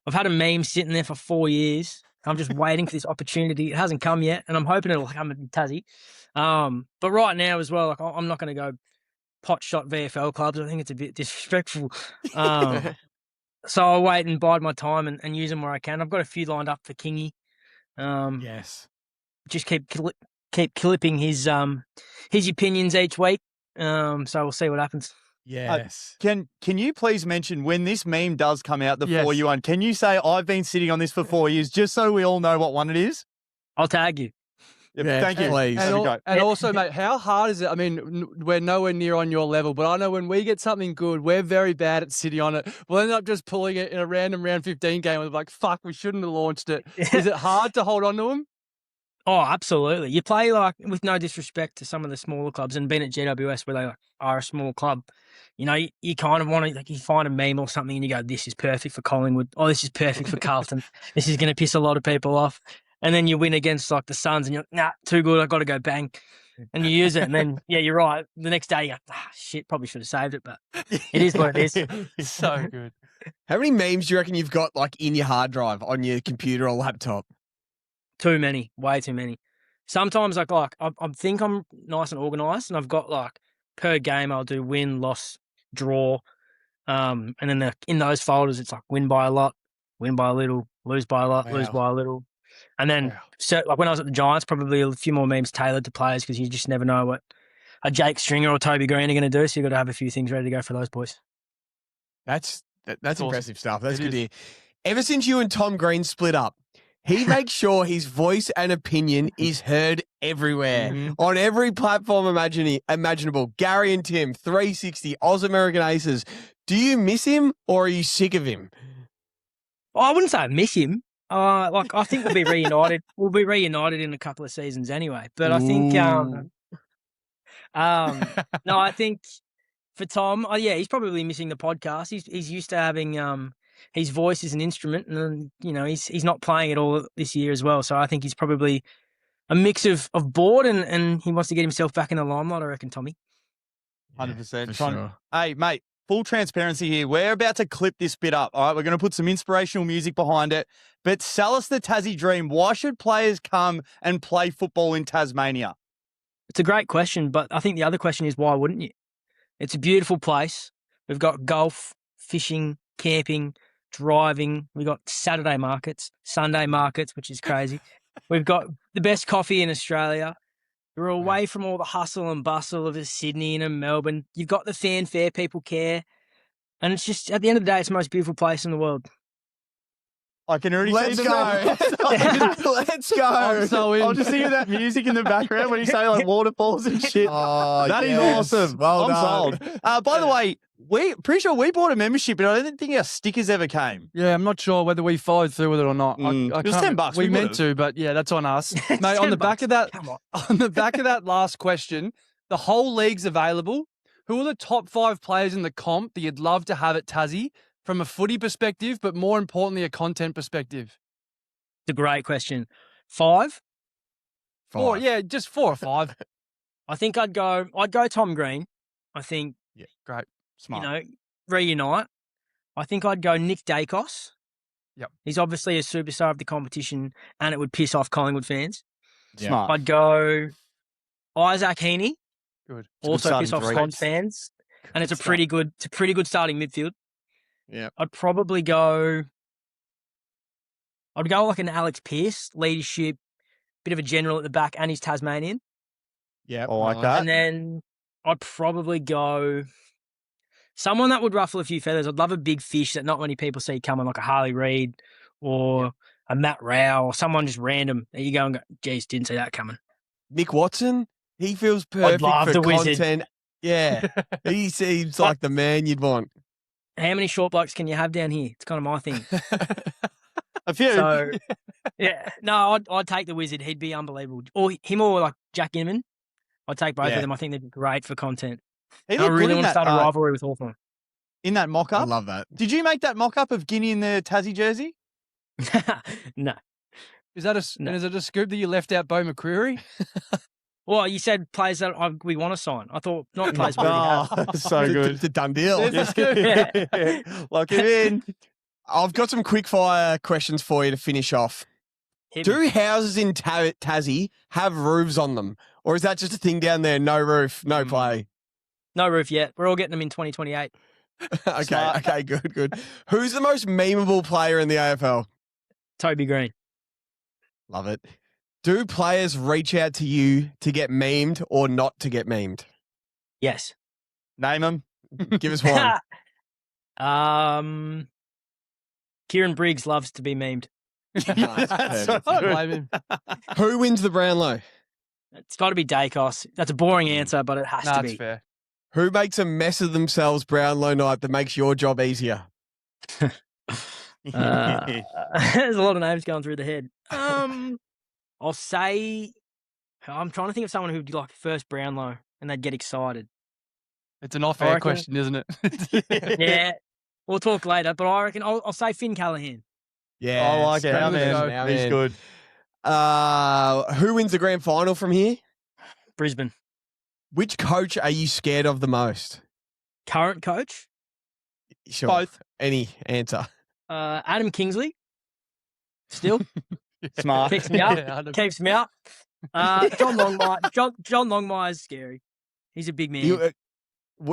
I've had a meme sitting there for 4 years. I'm just waiting for this opportunity. It hasn't come yet, and I'm hoping it'll come in Tassie. But right now as well, I'm not going to go pot shot VFL clubs. I think it's a bit disrespectful. So I'll wait and bide my time and use them where I can. I've got a few lined up for Kingy. Yes. Just keep clipping his opinions each week. So we'll see what happens. Yes. Can you please mention when this meme does come out, the Yes. 4U one, can you say I've been sitting on this for 4 years just so we all know what one it is? I'll tag you. Yep, Yeah, thank you. please. That'd be great. And also, mate, how hard is it? I mean, we're nowhere near on your level, but I know when we get something good, we're very bad at sitting on it. We'll end up just pulling it in a random round 15 game. We're like, fuck, we shouldn't have launched it. Is it hard to hold on to them? Oh, absolutely. You play with no disrespect to some of the smaller clubs, and being at GWS where they are a small club, you kind of want to, you find a meme or something and you go, this is perfect for Collingwood. Oh, this is perfect for Carlton. This is going to piss a lot of people off. And then you win against the Suns and you're like, nah, too good. I've got to go bang. And you use it. And then, yeah, you're right. The next day you go, shit, probably should have saved it, but it is what it is. So good. How many memes do you reckon you've got in your hard drive on your computer or laptop? Too many, way too many. Sometimes I think I'm nice and organised, and I've got per game I'll do win, loss, draw, and then in those folders it's win by a lot, win by a little, lose by a lot, lose by a little, and then so when I was at the Giants, probably a few more memes tailored to players because you just never know what a Jake Stringer or Toby Green are going to do, so you've got to have a few things ready to go for those boys. That's awesome. impressive stuff. That's good to hear. Ever since you and Tom Green split up, he makes sure his voice and opinion is heard everywhere, on every platform imaginable. Gary and Tim, 360, Oz American Aces. Do you miss him or are you sick of him? I wouldn't say I miss him. I think we'll be reunited. We'll be reunited in a couple of seasons anyway. But I think, no, I think for Tom, yeah, he's probably missing the podcast. He's used to having his voice is an instrument, and he's not playing it all this year as well. So I think he's probably a mix of bored and he wants to get himself back in the limelight. I reckon, Tommy. 100%. sure. Hey, mate, full transparency here. We're about to clip this bit up. All right, we're going to put some inspirational music behind it. But sell us the Tassie dream. Why should players come and play football in Tasmania? It's a great question, but I think the other question is why wouldn't you? It's a beautiful place. We've got golf, fishing, camping, driving. We've got Saturday markets, Sunday markets, which is crazy. We've got the best coffee in Australia. We're away from all the hustle and bustle of Sydney and Melbourne. You've got the fanfare, people care. And it's just, at the end of the day, it's the most beautiful place in the world. I can already Let's see go. Let's go. I'm so in. I'll just hear that music in the background when you say like waterfalls and shit. Oh, That is yes. awesome. Well I'm done. sold. By the way, pretty sure we bought a membership, but I don't think our stickers ever came. Yeah, I'm not sure whether we followed through with it or not. It was can't- $10. We We meant would've. to, but yeah, that's on us, mate. On the back of that, Come on. on the back of that last question, the whole league's available. Who are the top 5 players in the comp that you'd love to have at Tassie from a footy perspective, but more importantly, a content perspective? It's a great question. 5? 4, yeah, just 4 or 5. I think I'd go Tom Green. I think, Yeah, great, smart. reunite. I think I'd go Nick Dacos. Yep. He's obviously a superstar of the competition and it would piss off Collingwood fans. Smart. I'd go Isaac Heaney. Good. Also piss off starting Swans three. fans. And it's a pretty good starting midfield. Yeah. I'd probably go like an Alex Pearce, leadership, bit of a general at the back, and he's Tasmanian. Yeah. I like that. And then I'd probably go someone that would ruffle a few feathers. I'd love a big fish that not many people see coming, like a Harley Reid or a Matt Rao or someone just random that you go and go, geez, didn't see that coming. Nick Watson, he feels perfect love for the wizard. content. Yeah. He seems like the man you'd want. How many short blokes can you have down here? It's kind of my thing. A few. So, yeah. No, I'd take the wizard. He'd be unbelievable. Or him or like Jack Inman. I'd take both Yeah. of them. I think they'd be great for content. He I looked good really in want to that, start a rivalry with Hawthorn. in that I mock-up. love that. Did you make that mock-up of Guinea in the Tassie jersey? No. Is that a No. is it a scoop that you left out Bo McCreary? Well, you said players that we want to sign. I thought not players we already have. Oh, so good. It's a done deal. Yeah. Lock him in. I've got some quick fire questions for you to finish off. Hit me. Do houses in Tassie have roofs on them? Or is that just a thing down there? No roof, no play. No roof yet. We're all getting them in 2028. Okay, Smart. okay, good. Who's the most memeable player in the AFL? Toby Green. Love it. Do players reach out to you to get memed or not to get memed? Yes. Name him. Give us one. Kieran Briggs loves to be memed. That's so perfect. I don't good. blame him. Who wins the Brownlow? It's got to be Dacos. That's a boring answer, but it has Nah, to that's be. fair. Who makes a mess of themselves Brownlow night that makes your job easier? There's a lot of names going through the head. I'll say, I'm trying to think of someone who'd like first Brownlow and they'd get excited. It's an off-air reckon- question, isn't it? Yeah, we'll talk later, but I reckon I'll say Finn Callahan. Yeah, I like it. Now, Man. He's good. Who wins the grand final from here? Brisbane. Which coach are you scared of the most? Current coach, Sure. Both. Any answer. Adam Kingsley. Still Smart. keeps me up. Yeah, Keeps me up. John Longmire. John Longmire's scary. He's a big man.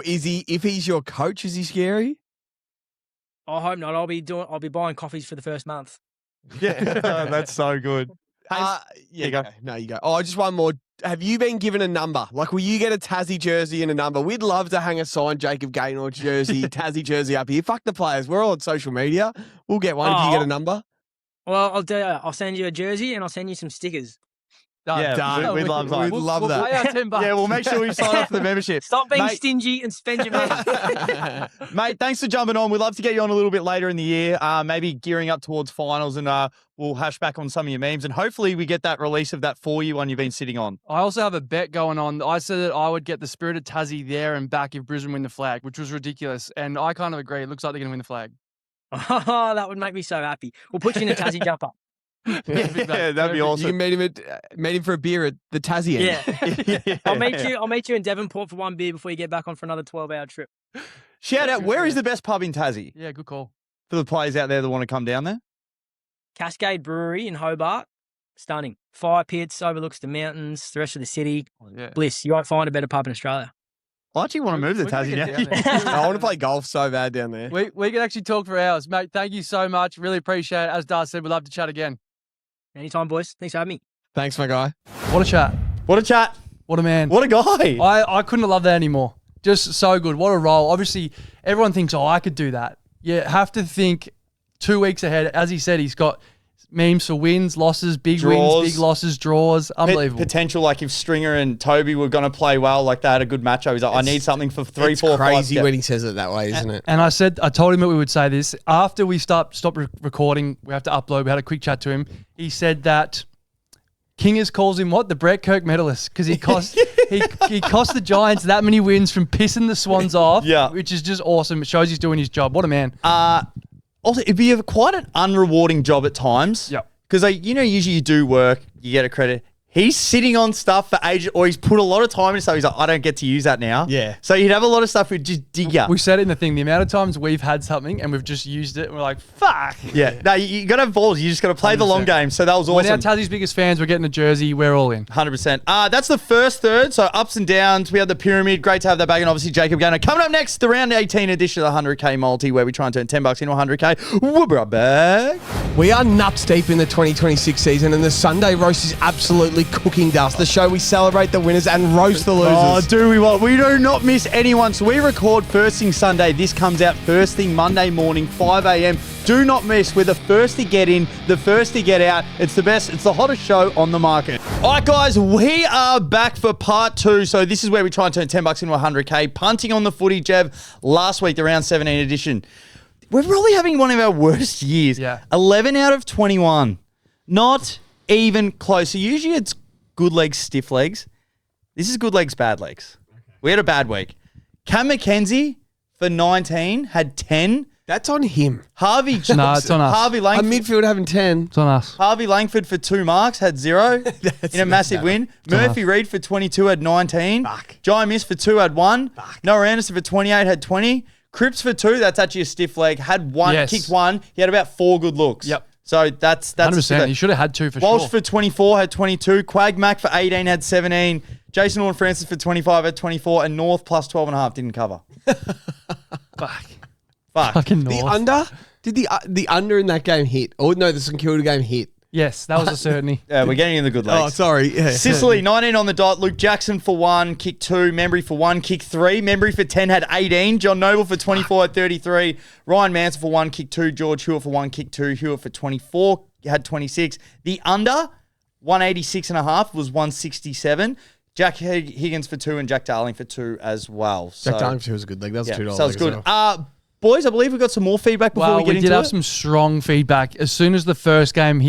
Is he? If he's your coach, is he scary? I hope not. I'll be buying coffees for the first month. Yeah, that's so good. Yeah, you go. okay. No, you go. Oh, just one more. Have you been given a number? Like, will you get a Tassie jersey and a number? We'd love to hang a signed Jacob Gaynor jersey, Tassie jersey up here. Fuck the players. We're all on social media. We'll get one if you get a number. Well, I'll do. I'll send you a jersey and I'll send you some stickers. Done. Yeah, Done. we'd love that. We'd love We'll that. pay our $10. Yeah, we'll make sure we sign up for the membership. Stop being Mate, stingy and spend your money. Mate, thanks for jumping on. We'd love to get you on a little bit later in the year, maybe gearing up towards finals, and we'll hash back on some of your memes, and hopefully we get that release of that for you one you've been sitting on. I also have a bet going on. I said that I would get the Spirit of Tassie there and back if Brisbane win the flag, which was ridiculous. And I kind of agree. It looks like they're going to win the flag. Oh, that would make me so happy. We'll put you in a Tassie jumper. Yeah, that'd be You awesome. can meet him for a beer at the Tassie end. Yeah. I'll meet you in Devonport for one beer before you get back on for another 12-hour trip. Shout out, where is the best pub in Tassie? Yeah, good call. For the players out there that want to come down there? Cascade Brewery in Hobart. Stunning. Fire pits, overlooks the mountains, the rest of the city. Oh, yeah. Bliss. You won't find a better pub in Australia. I actually want to move to We can Tassie get now. down there. I want to play golf so bad down there. We can actually talk for hours. Mate, thank you so much. Really appreciate it. As Dar said, we'd love to chat again. Anytime, boys. Thanks for having me. Thanks, my guy. What a chat. What a chat. What a man. What a guy. I couldn't have loved that anymore. Just so good. What a role. Obviously, everyone thinks, oh, I could do that. You have to think 2 weeks ahead. As he said, he's got memes for wins, losses, big Draws. wins, big losses, draws. Unbelievable. Potential, like if Stringer and Toby were going to play well, like they had a good matchup. He's like, I need something for 3, It's 4, 5. crazy when he says it that way, isn't it? And I told him that we would say this. After we stopped recording, we have to upload. We had a quick chat to him. He said that Kingers calls him what? The Brett Kirk medalist, because he cost he cost the Giants that many wins from pissing the Swans off. Yeah. Which is just awesome. It shows he's doing his job. What a man. Also, it'd be quite an unrewarding job at times. Yep. Because, usually you do work, you get a credit. He's sitting on stuff for ages, or he's put a lot of time into stuff. He's like, I don't get to use that now. Yeah. So he'd have a lot of stuff we'd just dig up. We said it in the thing. The amount of times we've had something and we've just used it and we're like, fuck. Yeah. No, you got to have balls. You just got to play the long 100%. game. So that was We're now awesome. Tassie's biggest fans. We're getting a jersey. We're all in. 100%. That's the first third. So ups and downs. We had the pyramid. Great to have that back. And obviously Jacob Gaynor. Coming up next, the round 18 edition of the 100K multi, where we try and turn $10 into 100K. We'll be right back. We are nuts deep in the 2026 season, and the Sunday roast is absolutely cooking dust. The show we celebrate the winners and roast the losers. Oh, do we want? We do not miss anyone. So we record first thing Sunday. This comes out first thing Monday morning, 5 a.m. Do not miss. We're the first to get in, the first to get out. It's the best. It's the hottest show on the market. All right, guys, we are back for part 2. So this is where we try and turn $10 into 100K. Punting on the footy, Jev. Last week, the round 17 edition. We're probably having one of our worst years. Yeah. 11 out of 21. Not even close. So usually it's good legs, stiff legs. This is good legs, bad legs. We had a bad week. Cam McKenzie for 19 had 10. That's on him. Harvey No, it's on us. Harvey A Langford. midfield having 10. It's on us. Harvey Langford for 2 marks had 0 in a massive win. Murphy Reid for 22 had 19. Fuck. Jai Miss for 2 had 1. Noah Anderson for 28 had 20. Cripps for 2, that's actually a stiff leg, had 1, Yes. kicked 1. He had about 4 good looks. Yep. So that's 100%. You should have had 2 for Walsh sure. for 24 had 22. Quag Mac for 18 had 17. Jason Orr Francis for 25 had 24. And North plus 12.5 didn't cover. Fuck. Fuck. Fucking The North. under? Did the under in that game hit? Or no, the St Kilda game hit. Yes, that was a certainty. Yeah, we're getting in the good legs. Oh, sorry. Yeah. Sicily, 19 on the dot. Luke Jackson for 1, kick 2. Membry for 1, kick 3. Membry for 10 had 18. John Noble for 24 had 33. Ryan Manson for 1, kick 2. George Hewitt for 1, kick 2. Hewitt for 24 had 26. The under, 186.5 was 167. Jack Higgins for 2 and Jack Darling for 2 as well. So, Jack Darlington was good leg. That was $2. so it's good. as well. Boys, I believe we've got some more feedback before Well, we get we into did have it. some strong feedback. As soon as the first game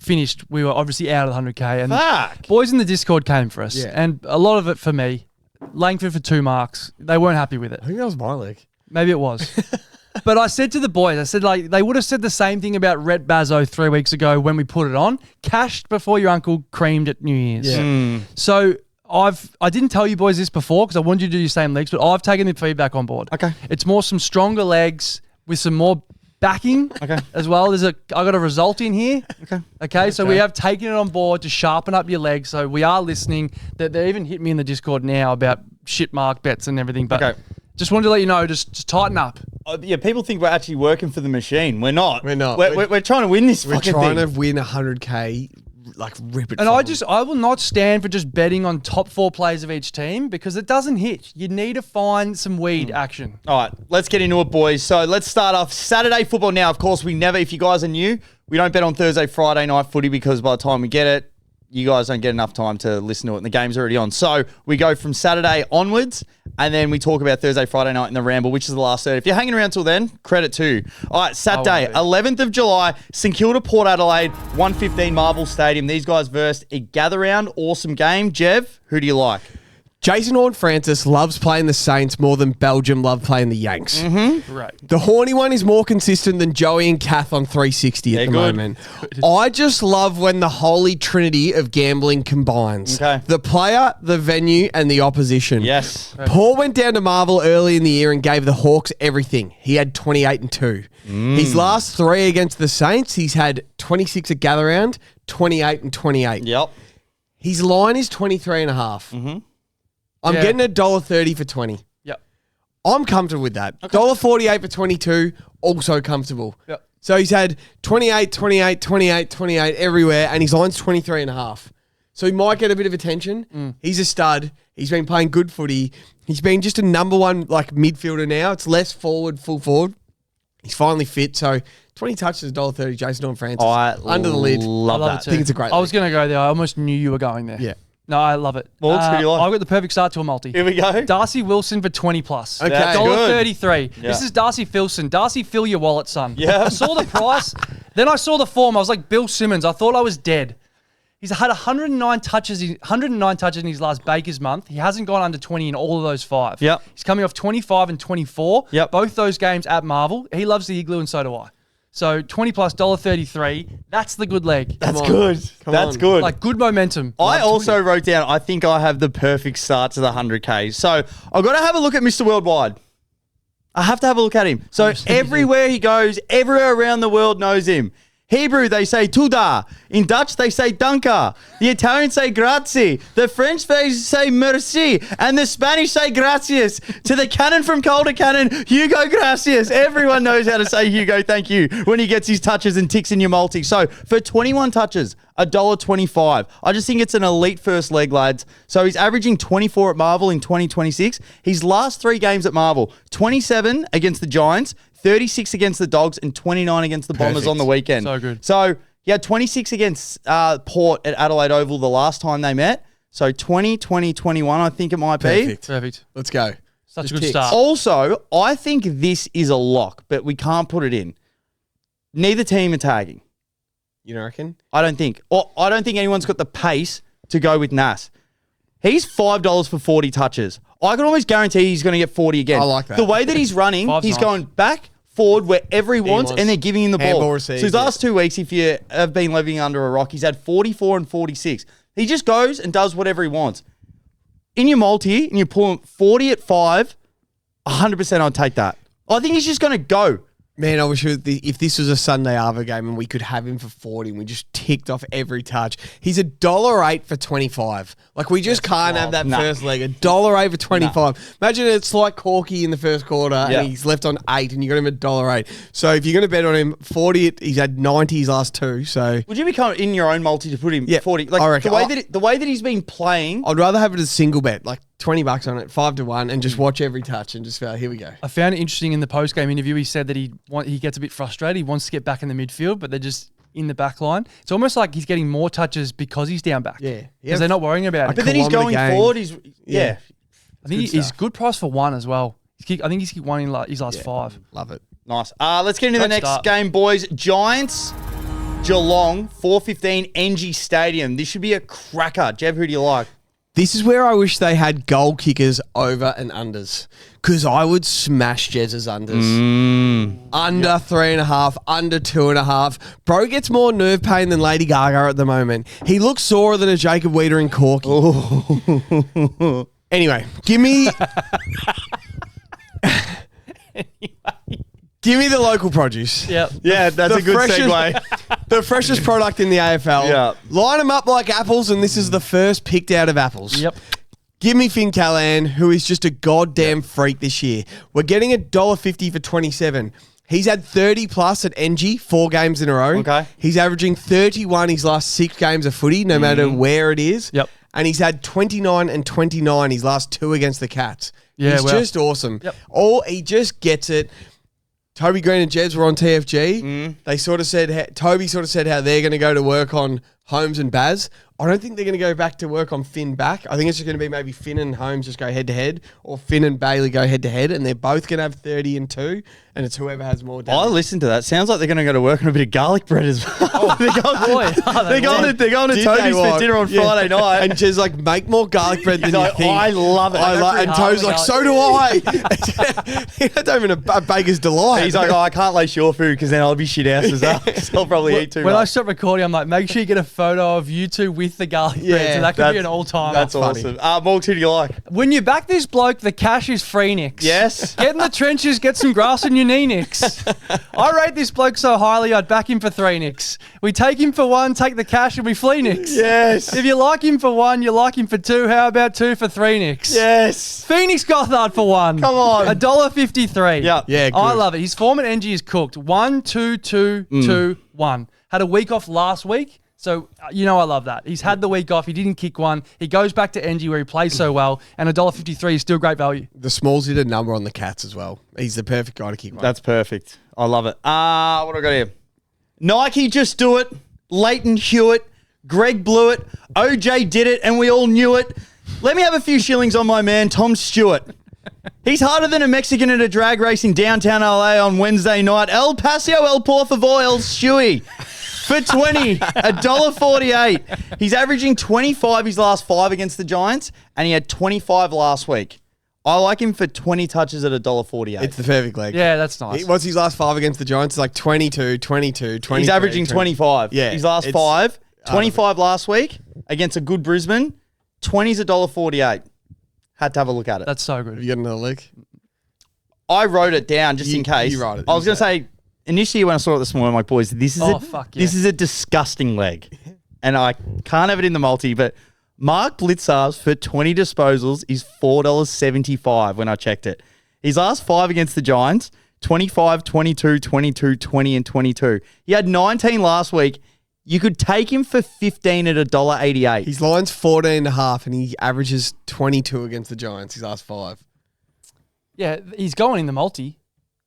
finished, we were obviously out of the 100K. And Fuck. boys in the Discord came for us. Yeah. And a lot of it for me. Langford for 2 marks. They weren't happy with it. I think that was my leg. Maybe it was. But I said to the boys, I said, like, they would have said the same thing about Rhett Bazzo 3 weeks ago when we put it on. Cashed before your uncle creamed at New Year's. Yeah. So I didn't tell you boys this before because I wanted you to do your same legs, but I've taken the feedback on board. Okay. It's more some stronger legs with some more backing as well. I got a result in here. Okay. So we have taken it on board to sharpen up your legs. So we are listening. They even hit me in the Discord now about shit mark bets and everything. But just wanted to let you know, just tighten up. Yeah, people think we're actually working for the machine. We're not. We're not. We're trying to win this We're fucking trying thing. to win 100K, like rip it. And from I will not stand for just betting on top 4 players of each team because it doesn't hit. You need to find some weed action. All right, let's get into it, boys. So let's start off Saturday football now. Of course, if you guys are new, we don't bet on Thursday, Friday night footy because by the time we get it, you guys don't get enough time to listen to it, and the game's already on. So we go from Saturday onwards, and then we talk about Thursday, Friday night in the Ramble, which is the last third. If you're hanging around till then, credit to you. All right, Saturday, 11th of July, St Kilda, Port Adelaide, 1:15 Marvel Stadium. These guys versed a gather round. Awesome game. Jev, who do you like? Jason Horne-Francis loves playing the Saints more than Belgium love playing the Yanks. Mm-hmm. Right. The horny one is more consistent than Joey and Kath on 360 at the moment. I just love when the holy trinity of gambling combines. Okay. The player, the venue, and the opposition. Yes. Paul went down to Marvel early in the year and gave the Hawks everything. He had 28-2. His last three against the Saints, he's had 26 at gather round, 28-28. Yep. His line is 23.5. Mm-hmm. I'm getting $1.30 for 20. Yep. I'm comfortable with that. $1.48 for 22, also comfortable. Yep. So he's had 28, 28, 28, 28 everywhere, and his line's 23.5. So he might get a bit of attention. He's a stud. He's been playing good footy. He's been just a number one like midfielder now. It's less forward, full forward. He's finally fit. So 20 touches, $1.30, Jason Horne-Francis. Under the lid. Love I love that. it too. I think it's a great I was league. going to go there. I almost knew you were going there. Yeah. No, I love it. Well, who do you like? I've got the perfect start to a multi. Here we go. Darcy Wilson for 20 plus. Okay. That's good. $1.33. Yeah. This is Darcy Filson. Darcy, fill your wallet, son. Yeah. I saw the price. Then I saw the form. I was like, Bill Simmons. I thought I was dead. He's had 109 touches in his last Baker's month. He hasn't gone under 20 in all of those 5. Yep. He's coming off 25 and 24. Yep. Both those games at Marvel. He loves the Igloo and so do I. So 20 plus $1.33. That's the good leg. That's on. good. Come That's on. good. Like good momentum. I Love also 20. wrote down, I think I have the perfect start to the 100K. So I've got to have a look at Mr. Worldwide. I have to have a look at him. So everywhere he goes, everywhere around the world knows him. Hebrew, they say tuda. In Dutch, they say danka. The Italians say grazie. The French, they say merci. And the Spanish say gracias. To the cannon from Calder Cannon, Hugo gracias. Everyone knows how to say Hugo, thank you, when he gets his touches and ticks in your multi. So for 21 touches, $1.25. I just think it's an elite first leg, lads. So he's averaging 24 at Marvel in 2026. His last 3 games at Marvel, 27 against the Giants, 36 against the Dogs, and 29 against the Bombers on the weekend. So good. So he had 26 against Port at Adelaide Oval the last time they met. So 20, 20, 21, I think it might be. Perfect. Let's go. Such Just a good ticks. start. Also, I think this is a lock, but we can't put it in. Neither team are tagging. You don't reckon? I don't think. Or I don't think anyone's got the pace to go with Nas. He's $5 for 40 touches. I can almost guarantee he's going to get 40 again. I like that. The way that he's running, Five's he's nice. going back, forward, wherever he wants, and they're giving him the Handball ball. received, So his last 2 weeks, if you have been living under a rock, he's had 44 and 46. He just goes and does whatever he wants. In your multi, and you pull him 40 at 5, 100% I'd take that. I think he's just going to go. Man, I wish if this was a Sunday Arvo game and we could have him for 40 and we just ticked off every touch. He's $1.08 for 25. Like, we just can't have that first leg. $1.08 for 25. Imagine it's like Corky in the first quarter and he's left on 8 and you got him at $1.08. So if you're going to bet on him, 40, he's had 90 his last 2. So Would you become in your own multi to put him 40? Like, I reckon. the way that he's been playing. I'd rather have it as a single bet, like $20 on it, 5-1, and just watch every touch and just go, here we go. I found it interesting in the post-game interview. He said that he gets a bit frustrated. He wants to get back in the midfield, but they're just in the back line. It's almost like he's getting more touches because he's down back. Yeah. Because they're not worrying about it. But then he's going kilometre game. forward. He's I think he's good price for 1 as well. I think he's kicked 1 in his last 5. Love it. Nice. Let's get into the Great next start. game, boys. Giants, Geelong, 4:15 NG Stadium. This should be a cracker. Jeb, who do you like? This is where I wish they had goal kickers over and unders. Because I would smash Jez's unders. Under 3.5, under 2.5. Bro gets more nerve pain than Lady Gaga at the moment. He looks sorer than a Jacob Gaynor in Corky. Anyway, give me... Give me the local produce. Yep. Yeah, that's a good segue. The freshest product in the AFL. Yeah. Line them up like apples, and this is the first picked out of apples. Yep. Give me Finn Callahan, who is just a goddamn freak this year. We're getting $1.50 for 27. He's had 30 plus at NG 4 games in a row. Okay. He's averaging 31 his last 6 games of footy, no matter where it is. Yep. And he's had 29 and 29 his last 2 against the Cats. Yeah, He's wow. just awesome. Yep. He just gets it. Toby Green and Jeds were on TFG. They sort of said Toby sort of said how they're going to go to work on Holmes and Baz. I don't think they're going to go back to work on Finn back. I think it's just going to be maybe Finn and Holmes just go head-to-head, or Finn and Bailey go head-to-head, and they're both going to have 30 and 2, and it's whoever has more damage. I listened to that. Sounds like they're going to go to work on a bit of garlic bread as well. They're going to Did Toby's they for dinner on Friday night. And just like, make more garlic bread than He's you like, think. I love it. And Toby's like, so do I. That's even a baker's delight. He's like, I can't lace your food because then I'll be shit house as well. 'Cause I'll probably eat too When I much. stop recording, I'm like, make sure you get a photo of you two with the garlic bread. So that could be an all-time. That's awesome. Morgs, who do you like? When you back this bloke, the cash is free nicks. Yes. Get in the trenches, get some grass on your knee nicks. I rate this bloke so highly, I'd back him for 3 nicks. We take him for 1, take the cash, and we flea nicks. Yes. If you like him for 1, you like him for 2. How about 2 for 3 nicks? Yes. Phoenix Gothard for 1. Come on. $1.53. Yeah. Yeah, good. I love it. His form at NG is cooked. 1, 2, 2, 2, 1. Had a week off last week. So, I love that. He's had the week off. He didn't kick one. He goes back to NG where he plays so well. And $1.53 is still great value. The Smalls did a number on the Cats as well. He's the perfect guy to kick one. That's perfect. I love it. What do I got here? Nike just do it. Leighton Hewitt. Greg blew it. OJ did it, and we all knew it. Let me have a few shillings on my man, Tom Stewart. He's harder than a Mexican at a drag race in downtown LA on Wednesday night. El Paseo, El Por Favor, El Stewie. For 20, $1.48. He's averaging 25 his last 5 against the Giants, and he had 25 last week. I like him for 20 touches at $1.48. It's the perfect leg. Yeah, that's nice. What's his last 5 against the Giants? It's like 22, 22, 23. He's averaging 25. Yeah. His last 5, 25 last week against a good Brisbane. 20's $1.48. Had to have a look at it. That's so Have good. you got another leg? I wrote it down just in case. You wrote it. I was going to say, initially when I saw it this morning, I'm like, boys, this is this is a disgusting leg. And I can't have it in the multi, but Mark Blitzarves for 20 disposals is $4.75 when I checked it. His last 5 against the Giants, 25, 22, 22, 20, and 22. He had 19 last week. You could take him for 15 at $1.88. His line's 14.5 and he averages 22 against the Giants, his last 5. Yeah, he's going in the multi,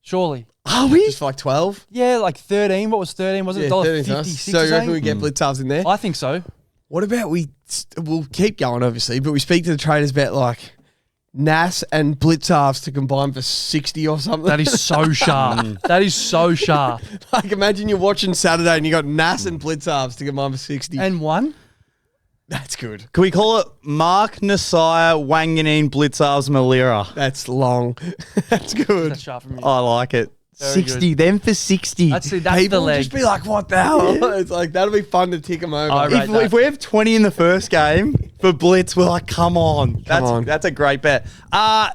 surely. Are we? Just for like 12? Yeah, like 13. What was 13? Was it $1.56? So you reckon we get Blitzarves in there? I think so. What about we'll keep going, obviously, but we speak to the traders about like Nas and Blitzarves to combine for 60 or something. That is so sharp. That is so sharp. Like, imagine you're watching Saturday and you got Nas and Blitzarves to combine for 60. And 1? That's good. Can we call it Mark Nasaya, Wanganeen, Blitzarves, Malira? That's long. That's good. That's sharp from you. I like it. Very 60, them for 60. That's the People will leg. just be like, what the hell? It's like, that'll be fun to tick them over. I rate If we have 20 in the first game for Blitz, we're like, come on. That's a great bet.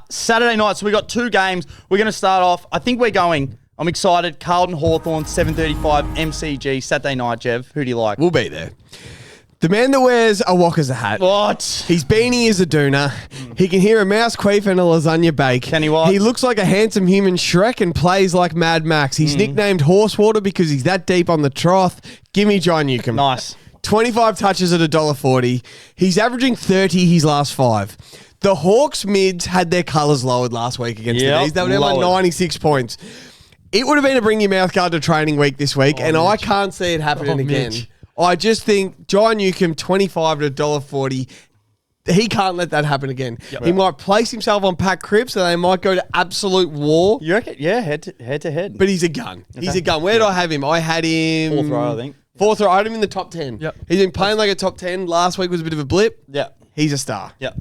Saturday night, so we got 2 games. We're going to start off. I think I'm excited. Carlton Hawthorn, 7:35 MCG, Saturday night, Jev. Who do you like? We'll be there. The man that wears a wok as a hat. What? His beanie is a doona. He can hear a mouse queef and a lasagna bake. Can he what? He looks like a handsome human Shrek and plays like Mad Max. He's nicknamed Horsewater because he's that deep on the trough. Gimme John Newcomb. Nice. 25 touches at $1.40. He's averaging 30 his last 5. The Hawks mids had their colours lowered last week against the D's. They were down by 96 points. It would have been a bring your mouth guard to training week this week, and I can't see it happening again. Mitch. I just think John Newcomb, 25 at $1.40. He can't let that happen again. Yep. He might place himself on Pat Cripps, so they might go to absolute war. You reckon? Yeah, head to head. But he's a gun. Okay. He's a gun. Where did I have him? I had him 4th row, I think. 4th row. I had him in the top 10. Yep. He's been playing like a top 10. Last week was a bit of a blip. Yeah. He's a star. Yeah.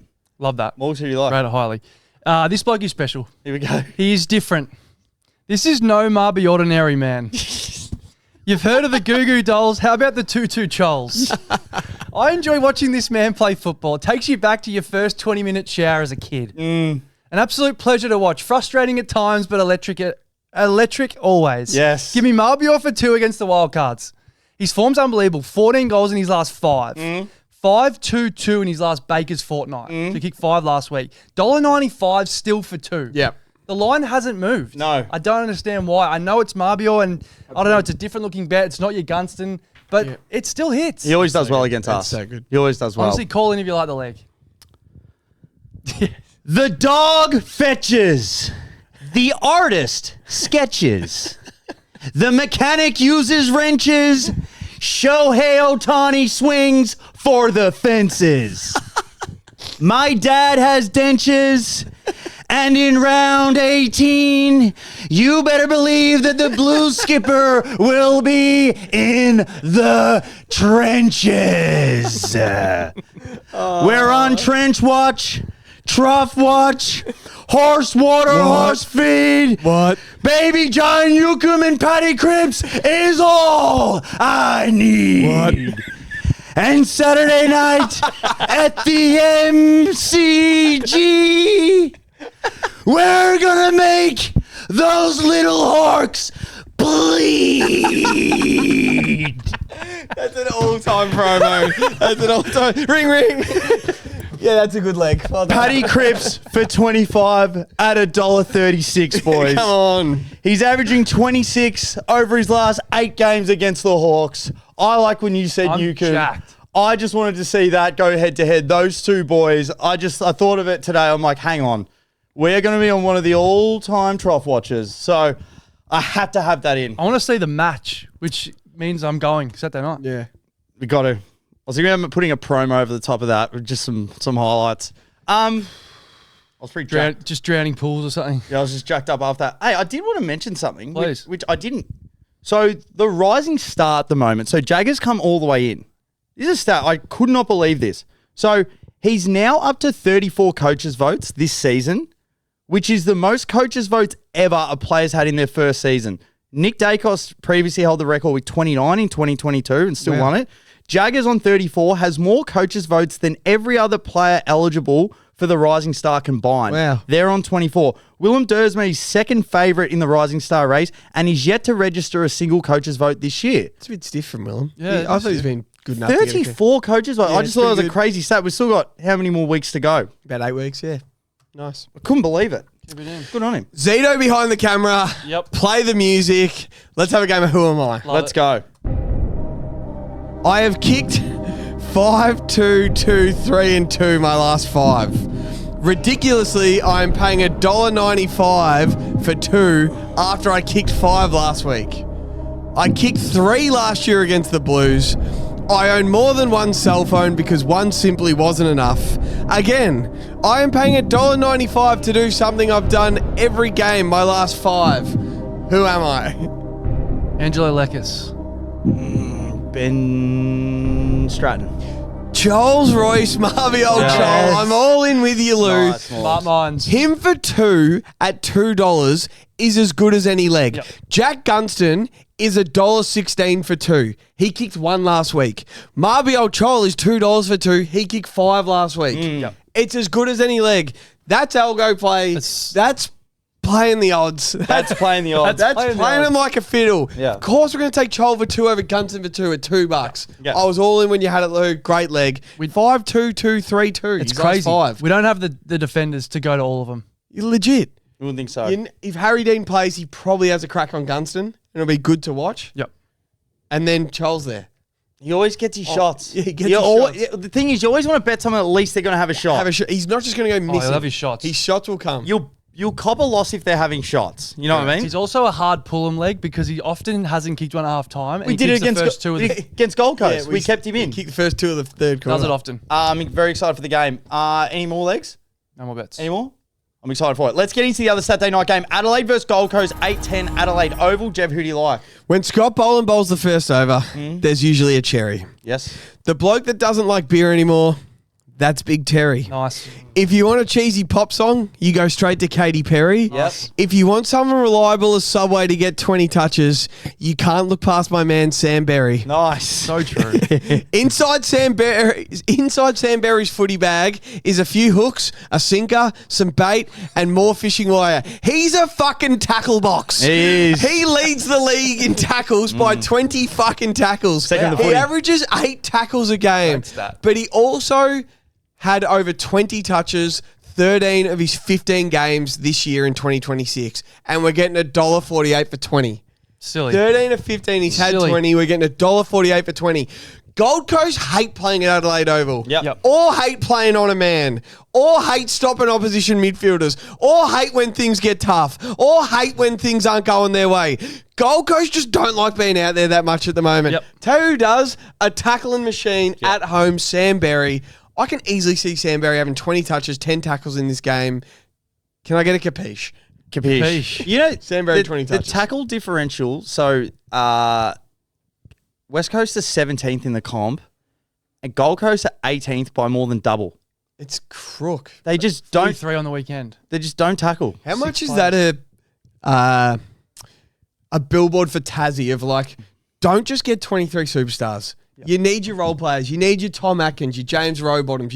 Love that. Morgs, who do you like? Rate it highly. This bloke is special. Here we go. He is different. This is no Marby ordinary man. You've heard of the Goo Goo Dolls. How about the Tutu Chols? I enjoy watching this man play football. It takes you back to your first 20-minute shower as a kid. An absolute pleasure to watch. Frustrating at times, but electric always. Yes. Give me Marbior for 2 against the Wildcards. His form's unbelievable. 14 goals in his last 5. 5-2-2 in his last Baker's fortnight. So he kicked 5 last week. $1.95 still for 2. Yeah. The line hasn't moved. No. I don't understand why. I know it's Marbior and I don't know, it's a different looking bet. It's not your Gunston, but it still hits. He always does well against us. so good. He always does well. Honestly, call in if you like the leg. The dog fetches. The artist sketches. The mechanic uses wrenches. Shohei Ohtani swings for the fences. My dad has dentures. And in round 18, you better believe that the blue skipper will be in the trenches. We're on trench watch, trough watch, horse water, horse feed. What? Baby John Newcomb and Paddy Cripps is all I need. What? And Saturday night at the MCG, we're gonna make those little orcs bleed. That's an all-time promo. That's an all-time. Ring, ring. Yeah, that's a good leg. Well done. Paddy Cripps for 25 at $1.36, boys. Come on. He's averaging 26 over his last 8 games against the Hawks. I like when you said I'm you could. jacked. I just wanted to see that go head to head. Those two boys. I thought of it today. I'm like, hang on. We're going to be on one of the all-time trough watches. So I had to have that in. I want to see the match, which means I'm going Saturday night. Yeah. We got to. I was thinking about putting a promo over the top of that with just some highlights. I was pretty jacked. Just drowning pools or something. Yeah, I was just jacked up after that. Hey, I did want to mention something, Please. which I didn't. So the rising star at the moment. So Jagger's come all the way in. This is a stat. I could not believe this. So he's now up to 34 coaches' votes this season, which is the most coaches' votes ever a player's had in their first season. Nick Dacos previously held the record with 29 in 2022 and still won it. Jaggers on 34 has more coaches' votes than every other player eligible for the Rising Star combined. Wow. They're on 24. Willem Dersma is second favourite in the Rising Star race and he's yet to register a single coach's vote this year. It's a bit stiff from Willem. Yeah, I thought he's been good enough. 34 coaches votes. Yeah, I just it's thought it was pretty a good. crazy stat. We've still got how many more weeks to go? About 8 weeks, yeah. Nice. I couldn't believe it. Good on him. Zito behind the camera. Yep. Play the music. Let's have a game of Who Am I? Let's go. I have kicked 5, 2, 2, 3, and 2 my last 5. Ridiculously, I am paying $1.95 for 2 after I kicked 5 last week. I kicked 3 last year against the Blues. I own more than one cell phone because one simply wasn't enough. Again, I am paying $1.95 to do something I've done every game my last 5. Who am I? Angelo Lekis. Ben Stratton. Charles Royce, Marvy Old Yes. Charles. I'm all in with you, Lou. Nice, Morgs. Smart minds. Him for 2 at $2 is as good as any leg. Yep. Jack Gunston is $1.16 for 2. He kicked 1 last week. Marvy Old Charles is $2 for 2. He kicked 5 last week. Yep. It's as good as any leg. That's algo play. It's- That's playing the odds. That's playing the odds. That's playing playing the them like a fiddle. Yeah. Of course, we're going to take Charles for 2 over Gunston for 2 at $2. Yeah. I was all in when you had it, Lou. Great leg. 5, 2, 2, 3, 2. It's He's crazy. 5. We don't have the defenders to go to all of them. You're legit. I wouldn't think so. If Harry Dean plays, he probably has a crack on Gunston, and it'll be good to watch. Yep. And then Charles there. He always gets his shots. yeah, he gets You his always- shots. The thing is, you always want to bet someone at least they're going to have a shot. He's not just going to go missing. he'll have his shots. His shots will come. You'll cop a loss if they're having shots. You know what I mean? He's also a hard pull-em leg because he often hasn't kicked one at half time. We did it against, first 2 of the against Gold Coast. Yeah, we kept him in. He kicked the first 2 of the third quarter. does it often. I'm very excited for the game. Any more legs? No more bets. Any more? I'm excited for it. Let's get into the other Saturday night game. Adelaide versus Gold Coast, 8:10 Adelaide Oval. Jeff, who do you like? When Scott Boland bowls the first over, there's usually a cherry. Yes. The bloke that doesn't like beer anymore, that's Big Terry. Nice. If you want a cheesy pop song, you go straight to Katy Perry. Yes. If you want someone reliable as Subway to get 20 touches, you can't look past my man Sam Berry. Nice. So true. Inside Sam Berry's footy bag is a few hooks, a sinker, some bait, and more fishing wire. He's a fucking tackle box. He is. He leads the league in tackles by 20 fucking tackles. Second in the He footy. averages 8 tackles a game. Great stat. But he also had over 20 touches 13 of his 15 games this year in 2026. And we're getting $1.48 for 20. Silly. 13 of 15, he's had Silly. 20. We're getting $1.48 for 20. Gold Coast hate playing at Adelaide Oval. Yep. Or hate playing on a man. Or hate stopping opposition midfielders. Or hate when things get tough. Or hate when things aren't going their way. Gold Coast just don't like being out there that much at the moment. Yep. Tell you who does? A tackling machine at home, Sam Berry. I can easily see Sam Berry having 20 touches, 10 tackles in this game. Can I get a capiche? Capiche. You know, Sam Berry, 20 the touches. tackle differential, so West Coast are 17th in the comp, and Gold Coast are 18th by more than double. It's crook. They just don't. 3 on the weekend. They just don't tackle. How much is that a billboard for Tassie of like, don't just get 23 superstars. Yep. You need your role players. You need your Tom Atkins, your James Rowbottoms,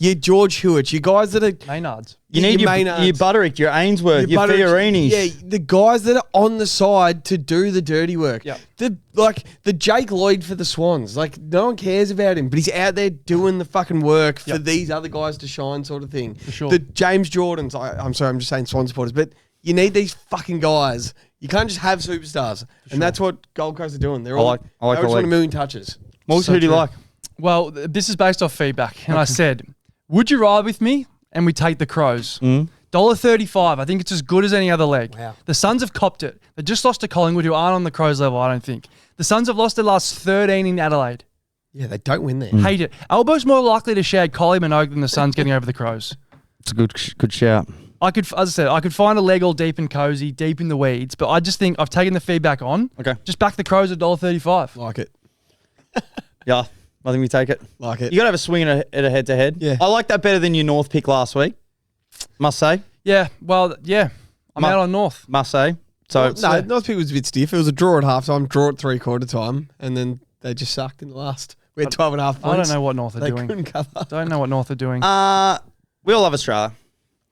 your George Hewitt, you guys that are... Maynards. You need your Butterick, your Ainsworth, your Fiorinis. Yeah, the guys that are on the side to do the dirty work. Yep. The Jake Lloyd for the Swans. Like, no one cares about him, but he's out there doing the fucking work for these other guys to shine sort of thing. For sure. The James Jordans, I'm sorry, I'm just saying Swan supporters, but you need these fucking guys. You can't just have superstars. And that's what Gold Coast are doing. They're all I like they just want a million touches. Morgs, who do you like? Well, this is based off feedback. And I said, would you ride with me? And we take the Crows. $1.35. I think it's as good as any other leg. Wow. The Suns have copped it. They just lost to Collingwood, who aren't on the Crows level, I don't think. The Suns have lost their last 13 in Adelaide. Yeah, they don't win there. Hate it. Albo's more likely to shag Collie Minogue than the Suns getting over the Crows. It's a good shout. I could, as I said, I could find a leg all deep and cozy, deep in the weeds, but I just think I've taken the feedback on. Okay. Just back the Crows at $1.35. Like it. Yeah, I think we take it. Like it. You got to have a swing at a head-to-head. Yeah. I like that better than your North pick last week, must say. Yeah, well, yeah. I'm out on North. Must say. So No, North pick was a bit stiff. It was a draw at halftime, draw at three-quarter time, and then they just sucked in the last. We had 12.5 points. I don't know what North are They doing. couldn't cover. Don't know what North are doing. we all love Australia.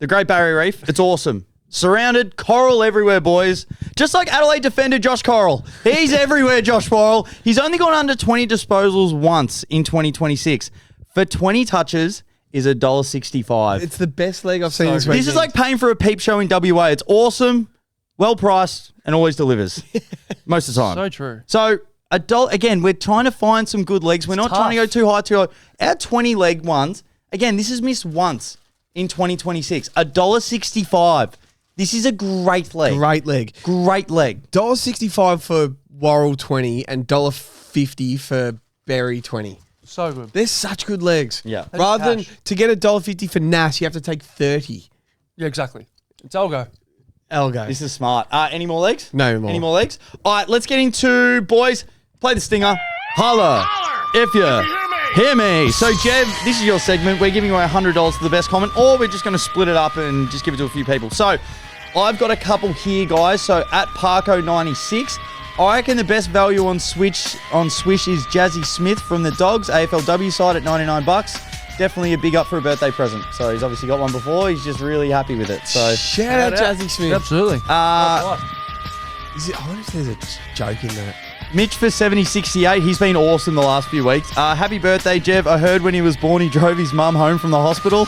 The Great Barrier Reef, it's awesome. Surrounded, coral everywhere, boys. Just like Adelaide defender Josh Coral. He's everywhere, Josh Coral. He's only gone under 20 disposals once in 2026. For 20 touches is $1.65. It's the best leg I've seen this week. This is like paying for a peep show in WA. It's awesome, well priced, and always delivers. Most of the time. So true. So, again, we're trying to find some good legs. We're not trying to go too high, too low. Our 20 leg ones, again, this is missed once in 2026. $1.65. This is a great leg. Great leg. Great leg. $1.65 for Worrell 20 and $1.50 for Berry 20. So good. They're such good legs. Yeah. Rather than to get $1.50 for Nass, you have to take 30. Yeah, exactly. It's Elgo. Elgo. This is smart. Any more legs? No more. Any more legs? All right, let's get into, boys, play the stinger. Holla. If you hear me. So, Jev, this is your segment. We're giving away $100 to the best comment, or we're just going to split it up and just give it to a few people. So, I've got a couple here, guys. So, at Parko96, I reckon the best value on Swish is Jazzy Smith from the Dogs, AFLW side at $99. Definitely a big up for a birthday present. So, he's obviously got one before. He's just really happy with it. So, Shout out Jazzy Smith. Absolutely. I wonder if there's a joke in that. Mitch for 7068. He's been awesome the last few weeks. Happy birthday, Jev. I heard when he was born, he drove his mum home from the hospital.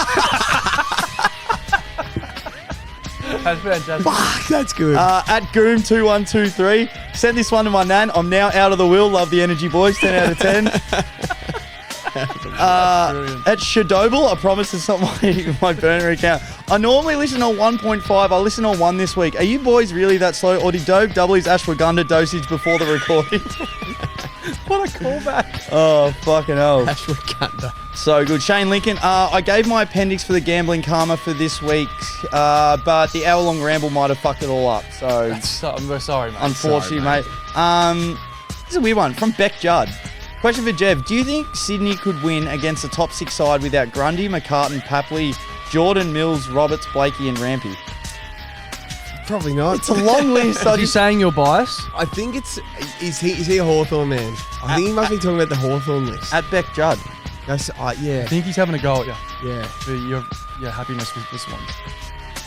That's fantastic. Fuck, that's good. At Goom2123. Send this one to my nan. I'm now out of the wheel. Love the energy, boys. 10 out of 10. At Shadobel, I promise it's not my burner account. I normally listen on 1.5. I listen on 1 this week. Are you boys really that slow? Or did Dope double his ashwagandha dosage before the recording? What a callback. Oh, fucking hell. Ashwagandha. So good. Shane Lincoln, I gave my appendix for the gambling karma for this week, but the hour-long ramble might have fucked it all up. So, I'm sorry, mate. unfortunately, mate. This is a weird one from Beck Judd. Question for Jev. Do you think Sydney could win against the top 6 side without Grundy, McCartan, Papley, Jordan, Mills, Roberts, Blakey and Rampy? Probably not. It's a long list. Are you saying you're biased? I think it's... Is he a Hawthorn man? I think he must be talking about the Hawthorn list. At Beck Judd. That's, yeah. I think he's having a go at you. Yeah. For your happiness with this one.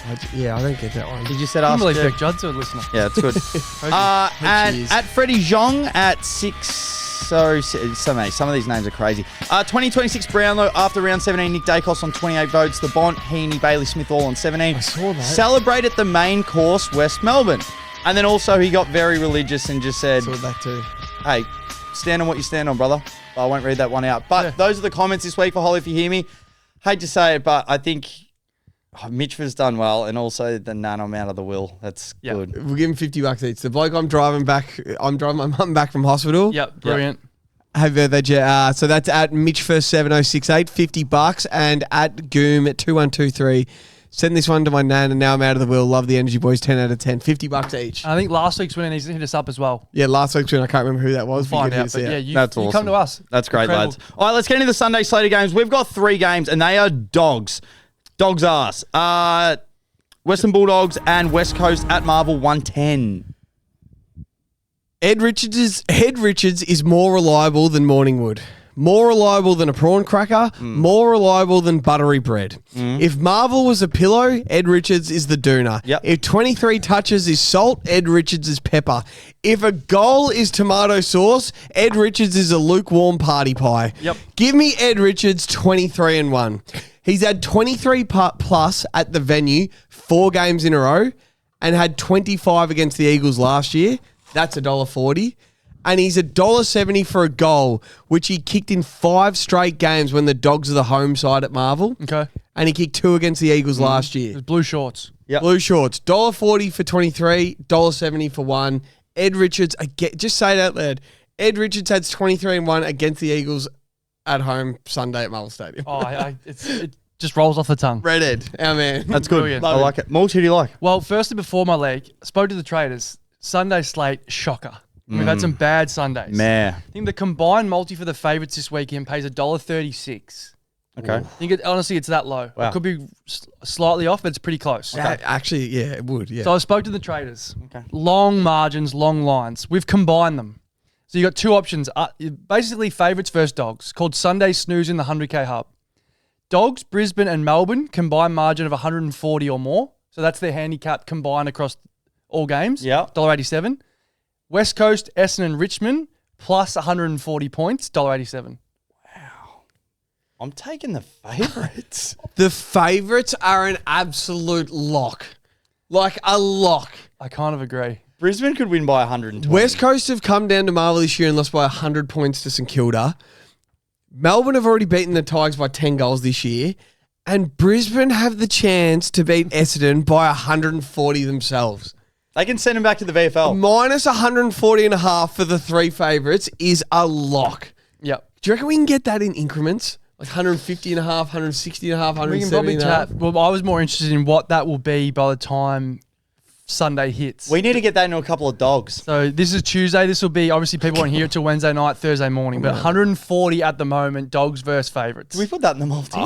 I don't get that one. Did you said I ask believe Jev? Beck Judd's a listener. Yeah, it's good. And at Freddie Zhong at 6... Sorry, some of these names are crazy. 2026 Brownlow after round 17. Nick Dacos on 28 votes. The Bont, Heaney, Bailey Smith all on 17. I saw that. Celebrate at the main course, West Melbourne. And then also he got very religious and just said, I saw that too. hey, stand on what you stand on, brother. I won't read that one out. But those are the comments this week for Holly, if you hear me. Hate to say it, but I think Mitchford's done well, and also the nano amount of the will. That's good. We'll give him $50 each. The bloke I'm driving my mum back from hospital. Yep, brilliant. Happy birthday, Jet. So that's at Mitchfirst7068, $50, and at Goom at 2123. Send this one to my nan, and now I'm out of the will. Love the Energy Boys, 10 out of 10. $50 each. I think last week's winner needs to hit us up as well. Yeah, last week's winner. I can't remember who that was. Find out. But you That's awesome. come to us. That's great, Incredible. lads. All right, let's get into the Sunday slate of games. We've got 3 games, and they are dogs. Dogs' ass. Western Bulldogs and West Coast at Marvel, 110. Ed Richards is more reliable than Morningwood. More reliable than a prawn cracker. More reliable than buttery bread. If Marvel was a pillow, Ed Richards is the doona. Yep. If 23 touches is salt, Ed Richards is pepper. If a goal is tomato sauce, Ed Richards is a lukewarm party pie. Yep. Give me Ed Richards 23-1. He's had 23 plus at the venue 4 games in a row and had 25 against the Eagles last year. That's $1.40. And he's $1.70 for a goal, which he kicked in 5 straight games when the Dogs are the home side at Marvel. Okay. And he kicked 2 against the Eagles last year. There's blue shorts. Yep. Blue shorts, $1.40 for 23, $1.70 for 1. Ed Richards, just say it out loud. Ed Richards had 23-1 against the Eagles at home Sunday at Marvel Stadium. Oh, it just rolls off the tongue. Red Ed, our man. That's good. Brilliant. I like it. Morgs, who do you like? Well, firstly, before my leg, spoke to the traders. Sunday slate, shocker. We've had some bad Sundays. Meh. I think the combined multi for the favourites this weekend pays $1.36. Okay. I think honestly it's that low. Wow. It could be slightly off, but it's pretty close. Actually, yeah, it would, yeah. So I spoke to the traders. Okay. Long margins, long lines. We've combined them. So you got 2 options. Basically, favourites versus dogs, called Sunday Snooze in the 100K Hub. Dogs, Brisbane and Melbourne, combined margin of 140 or more. So that's their handicap combined across all games. Yeah. $1.87. West Coast, Essendon and Richmond, plus 140 points, $1.87. I'm taking the favourites. The favourites are an absolute lock. Like a lock. I kind of agree. Brisbane could win by 120. West Coast have come down to Marvel this year and lost by 100 points to St Kilda. Melbourne have already beaten the Tigers by 10 goals this year. And Brisbane have the chance to beat Essendon by 140 themselves. They can send him back to the VFL. Minus 140.5 for the 3 favourites is a lock. Yep. Do you reckon we can get that in increments? Like 150.5, 160.5, We can probably 170.5? chat. Well, I was more interested in what that will be by the time Sunday hits. We need to get that into a couple of dogs. So this is Tuesday. This will be, obviously people won't hear it till Wednesday night, Thursday morning, but 140 at the moment, dogs versus favourites. Can we put that in the multi?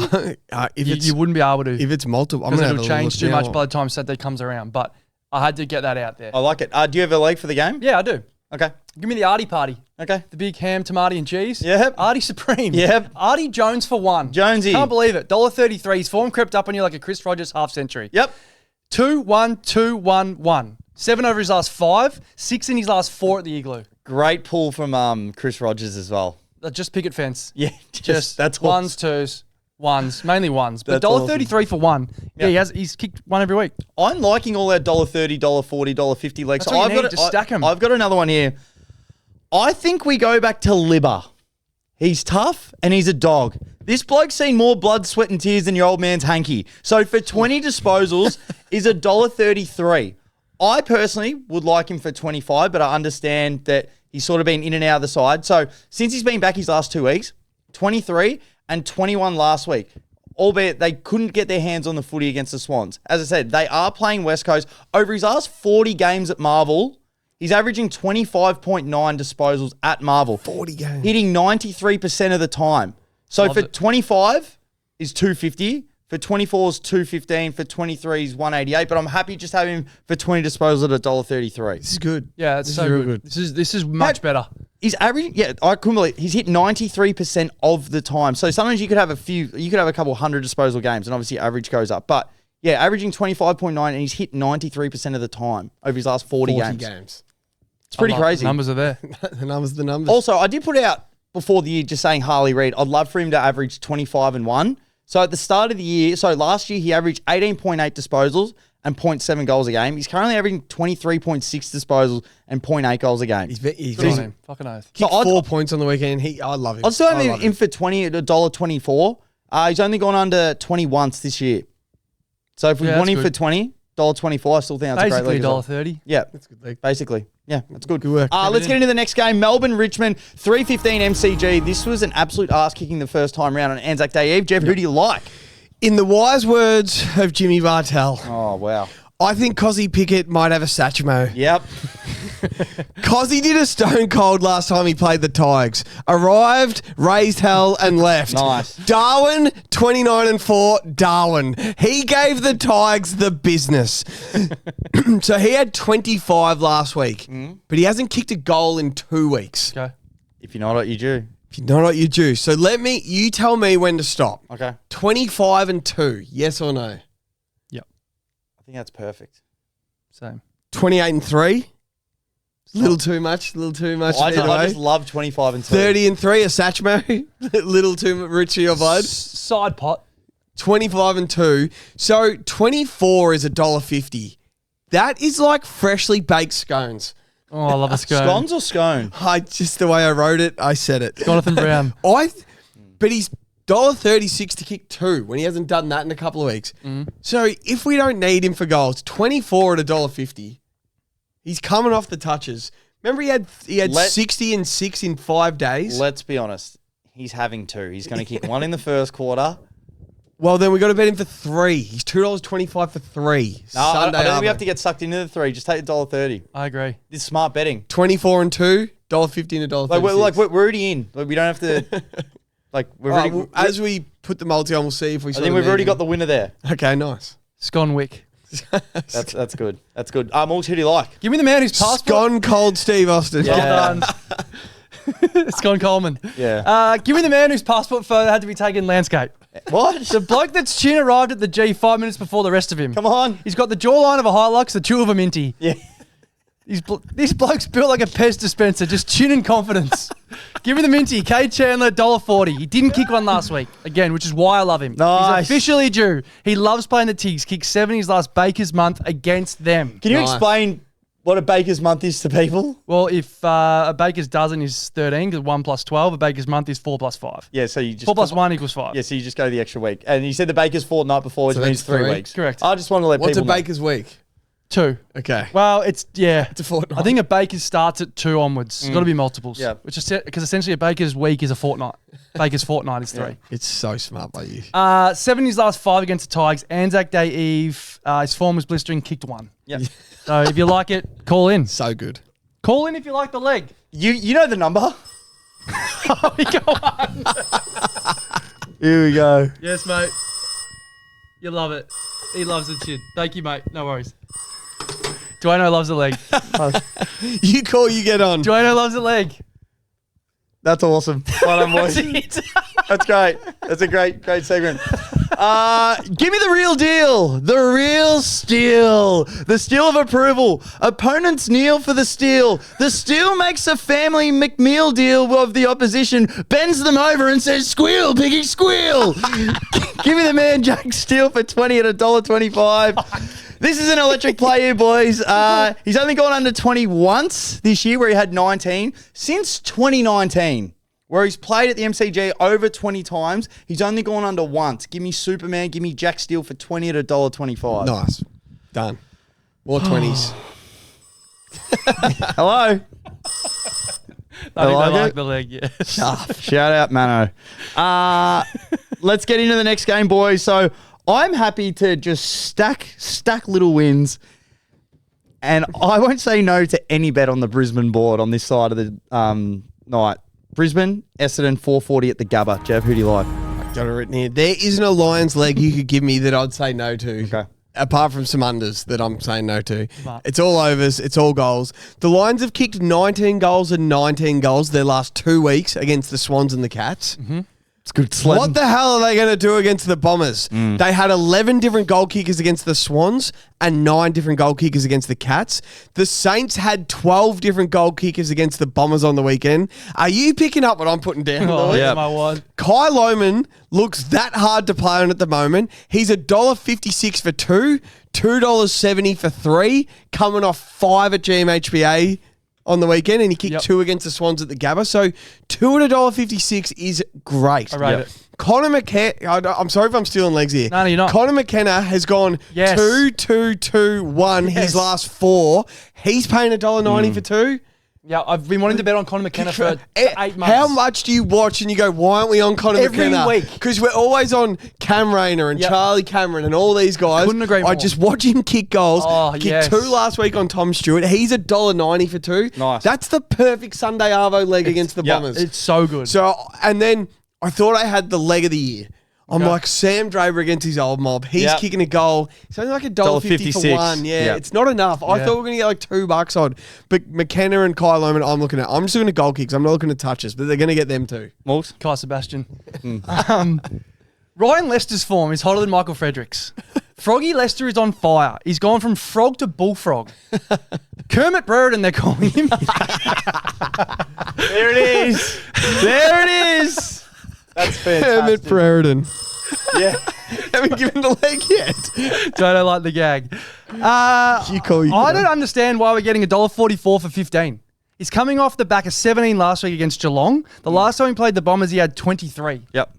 You wouldn't be able to. If it's multiple, I'm because going to it'll change too much by the time Saturday comes around. But I had to get that out there. I like it. Do you have a leg for the game? Yeah, I do. Okay. Give me the Artie party. Okay. The big ham, tomato, and cheese. Yep. Artie Supreme. Yep. Artie Jones for 1. Jonesy. Can't believe it. $1.33. His form crept up on you like a Chris Rogers half century. Yep. 2-1-2-1-1. 7 over his last 5, 6 in his last 4 at the Igloo. Great pull from Chris Rogers as well. Just picket fence. Yeah. Just that's ones, awesome. twos, ones, mainly ones. But That's $1.33 for 1. Yeah, he's kicked 1 every week. I'm liking all our $1.30, $1.40, $1.50 legs. That's what you need, just stack 'em. I've got another one here. I think we go back to Libba. He's tough and he's a dog. This bloke's seen more blood, sweat and tears than your old man's hanky. So for 20 disposals is $1.33. I personally would like him for 25, but I understand that he's sort of been in and out of the side. So since he's been back his last 2 weeks, 23 and 21 last week, albeit they couldn't get their hands on the footy against the Swans. As I said, they are playing West Coast. Over his last 40 games at Marvel, he's averaging 25.9 disposals at Marvel. 40 games. Hitting 93% of the time. So Loves for it. 25 is 250. For 24 is 215. For 23 is 188. But I'm happy just having him for 20 disposals at $1.33. This is good. Yeah, that's This so is real good. This is much better. He's averaging, I couldn't believe he's hit 93% of the time. So sometimes you could have a couple hundred disposal games, and obviously average goes up. But yeah, averaging 25.9, and he's hit 93% of the time over his last 40 games. It's pretty crazy. The numbers are there. The numbers. Also, I did put out before the year just saying Harley Reid, I'd love for him to average 25 and 1. So at the start of the year, so last year he averaged 18.8 disposals, and 0.7 goals a game. He's currently averaging 23.6 disposals and 0.8 goals a game. He's Good on him. Fucking oath. kicked 4 points on the weekend. I love him. I'd still have I him love in for 20 at $1.24. He's only gone under 20 once this year. So if we Yeah, want that's him for good. $20.24, I still think that's a great Basically league. as well. $1.30. Yeah, That's a good league. basically. Yeah, that's good. Good work. Let's get into the next game. Melbourne-Richmond, 3:15 MCG. This was an absolute ass-kicking the first time round on Anzac Day Eve. Jeff, who do you like? In the wise words of Jimmy Bartell, Oh, wow. I think Cozzy Pickett might have a Satchmo. Yep. Cozzy did a stone cold last time he played the Tigers. Arrived, raised hell, and left. Nice. Darwin, 29-4, Darwin. He gave the Tigers the business. So he had 25 last week, but he hasn't kicked a goal in 2 weeks. Okay. If you're not what you do. If you know what you do. So you tell me when to stop. Okay. 25-2, yes or no? I think that's perfect. Same. 28-3. Little too much. I either way. just love 25 and 2. 30-3, a Satchmo. Little too rich for your blood. Side pot. 25-2. So 24 is $1.50. That is like freshly baked scones. Oh, I love a scone. Scones or scone? Just the way I wrote it, I said it. Jonathan Brown. But he's $1.36 to kick 2 when he hasn't done that in a couple of weeks. So if we don't need him for goals, 24 at $1.50. He's coming off the touches. Remember he had 60 and 6 in 5 days? Let's be honest. He's having 2. He's going to kick 1 in the first quarter. Well, then we got to bet him for 3. He's $2.25 for 3. No, I don't think we Arvo. have to get sucked into the 3. Just take $1.30. I agree. This is smart betting. 24 and 2, $1.50 and $1.36. We're already in. Like, we don't have to. We've All right, already. as we put the multi on, we'll see if we. I think we've already got the winner there. Okay, nice. Sconwick. That's good. That's good. Morgs, who do you like? Give me the man whose passport. Scone cold Steve Austin. Well done. Scone Coleman. Yeah. Give me the man whose passport photo had to be taken landscape. What? The bloke that's chin arrived at the G 5 minutes before the rest of him. Come on. He's got the jawline of a Hilux, the chew of a Minty. Yeah. This bloke's built like a Pez dispenser, just chin and confidence. Give me the Minty. Cade Chandler, $1.40. He didn't kick one last week, again, which is why I love him. Nice. He's officially due. He loves playing the Tigs. Kicked 7 his last Baker's month against them. Can you Nice. explain what a Baker's month is to people? Well, if a Baker's dozen is 13, because 1 plus 12, a Baker's month is 4 plus 5. Yeah, so you just 4 plus 1 equals 5. Yeah, so you just go the extra week. And you said the Baker's fortnight before, which So means that's 3 3. weeks. Correct. I just want to let What's a people know. baker's week? 2. Okay. Well, it's a fortnight. I think a Baker's starts at 2 onwards. It's got to be multiples. Yeah. Which is because essentially a Baker's week is a fortnight. Baker's fortnight is 3. It's so smart by you. 7 his last 5 against the Tigers. Anzac Day Eve. His form was blistering. Kicked 1. Yeah. So if you like it, call in. So good. Call in if you like the leg. You know the number. We go on. Here we go. Yes, mate. You love it. He loves the chin. Thank you, mate. No worries. Dwayno loves the leg. You call, you get on. Dwayno loves the leg. That's awesome. Well done, boys. That's it. That's great. That's a great segment. Give me the real deal. The real steal. The steal of approval. Opponents kneel for the steal. The steal makes a family McMeal deal of the opposition, bends them over and says, "Squeal, piggy, squeal." Give me the man Jack Steele for 20 at $1.25. This is an electric play here, boys. He's only gone under 20 once this year, where he had 19. Since 2019, where he's played at the MCG over 20 times, he's only gone under once. Give me Superman. Give me Jack Steele for 20 at $1.25. Nice. Done. More 20s. Hello. I think like they like it? the leg, yeah. Shout out, Mano. Let's get into the next game, boys. So I'm happy to just stack little wins. And I won't say no to any bet on the Brisbane board on this side of the night. Brisbane, Essendon, 440 at the Gabba. Jeff, who do you like? Got it written here. There isn't a Lions leg you could give me that I'd say no to. Okay. Apart from some unders that I'm saying no to. Right. It's all overs. It's all goals. The Lions have kicked 19 goals and 19 goals their last 2 weeks against the Swans and the Cats. It's good sledding. What the hell are they going to do against the Bombers? They had 11 different goal kickers against the Swans and 9 different goal kickers against the Cats. The Saints had 12 different goal kickers against the Bombers on the weekend. Are you picking up what I'm putting down? Oh, Yeah. my one. Kai Lohmann looks that hard to play on at the moment. He's $1.56 for 2, $2.70 for 3, coming off 5 at GMHBA on the weekend, and he kicked 2 against the Swans at the Gabba. So 2 at $1.56 is great. I rate it. Conor McKenna, I'm sorry if I'm stealing legs here. No, you're not. Conor McKenna has gone Yes. 2, 2, 2, 1 his last 4. He's paying $1.90 for 2. Yeah, I've been wanting to bet on Conor McKenna for 8 months. How much do you watch and you go, why aren't we on Conor Every McKenna? week. Because we're always on Cam Rayner and Charlie Cameron and all these guys. Couldn't agree I more. just watch him kick goals. Oh, Kicked yes. 2 last week on Tom Stewart. He's $1.90 for 2. Nice. That's the perfect Sunday Arvo leg against the Bombers. It's so good. So, and then I thought I had the leg of the year. I'm like, Sam Draper against his old mob. He's kicking a goal. It's only like $1.50 for 1. Yeah, it's not enough. I thought we were going to get like $2 on. But McKenna and Kai Lohmann, I'm looking at. I'm just looking at goal kicks. I'm not looking at touches, but they're going to get them too. Morgs? Kai Sebastian. Ryan Lester's form is hotter than Michael Frederick's. Froggy Lester is on fire. He's gone from frog to bullfrog. Kermit Brereton, they're calling him. There it is. There it is. That's Kermit fantastic. Brereton. Yeah. Haven't given the leg yet. Don't like the gag. I don't understand why we're getting $1.44 for 15. He's coming off the back of 17 last week against Geelong. The last time he played the Bombers, he had 23. Yep.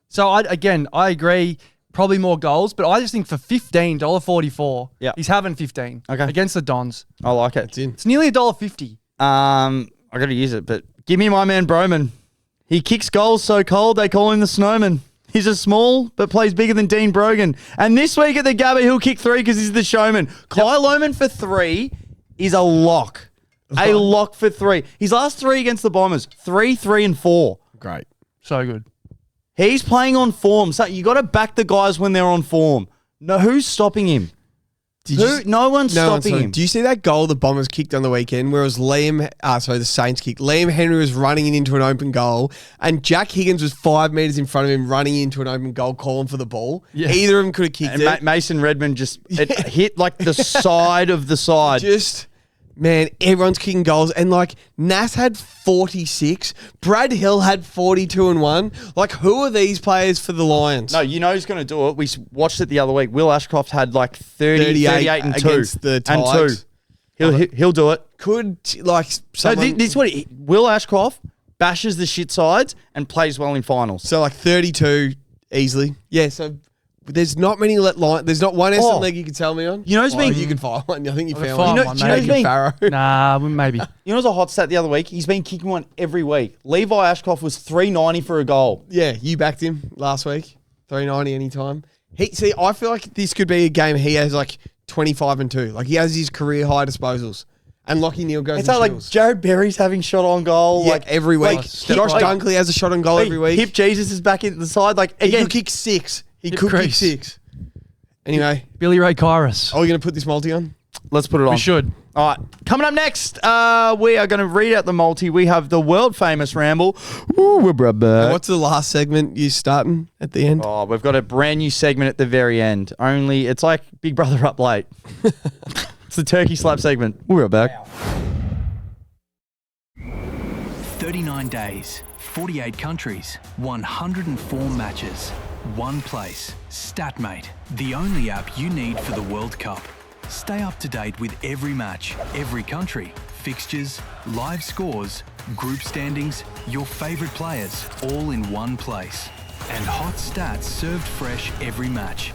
So, I agree, probably more goals, but I just think for $15, $1.44, he's having 15 against the Dons. I like it. It's nearly $1.50. I got to use it, but give me my man Broman. He kicks goals so cold they call him the Snowman. He's a small but plays bigger than Dean Brogan. And this week at the Gabba, he'll kick 3 because he's the showman. Kai Lohmann for 3 is a lock. A lock for 3. His last 3 against the Bombers, 3, 3, and 4. Great. So good. He's playing on form. So you got to back the guys when they're on form. No, who's stopping him? No one's stopping him. Do you see that goal the Bombers kicked on the weekend where it was the Saints kicked? Liam Henry was running into an open goal and Jack Higgins was 5 metres in front of him running into an open goal calling for the ball. Yeah. Either of them could have kicked And it. Mason Redmond just it hit like the side of the side. Man, everyone's kicking goals. And like, Nas had 46. Brad Hill had 42 and 1. Like, who are these players for the Lions? No, you know who's going to do it. We watched it the other week. Will Ashcroft had like 38 and 2. against the and Tigers. 2. He'll do it. Could, like, So someone... this is what Will Ashcroft bashes the shit sides and plays well in finals. So, like, 32 easily. Yeah, so... There's not many there's not one Essendon leg you can tell me on. You know who's been... You can find one. I think you found find one. one, do you know who's been... Farrow. Nah, maybe. You know what's a hot stat the other week? He's been kicking one every week. Levi Ashcroft was $3.90 for a goal. Yeah, you backed him last week. $3.90 anytime. See, I feel like this could be a game he has like 25 and 2. Like he has his career high disposals. And Lockie Neal goes It's and like chills. Jared Berry's having shot on goal. Yeah, like every week. Like, Josh Dunkley has a shot on goal every week. Hip Jesus is back in the side. Like He again, could kick 6. He Hip could kick crease. 6. Anyway, Billy Ray Kyrus. are we going to put this multi on? let's put it on. We should. All right, coming up next, we are going to read out the multi. We have the world famous ramble. Ooh, we're back. What's the last segment you starting at the end? Oh, we've got a brand new segment at the very end. Only it's like Big Brother up late. It's the turkey slap segment. We're back. 39 days, 48 countries, 104 matches, one place. StatMate, the only app you need for the World Cup. Stay up to date with every match, every country, fixtures, live scores, group standings, your favourite players, all in one place. And hot stats served fresh every match.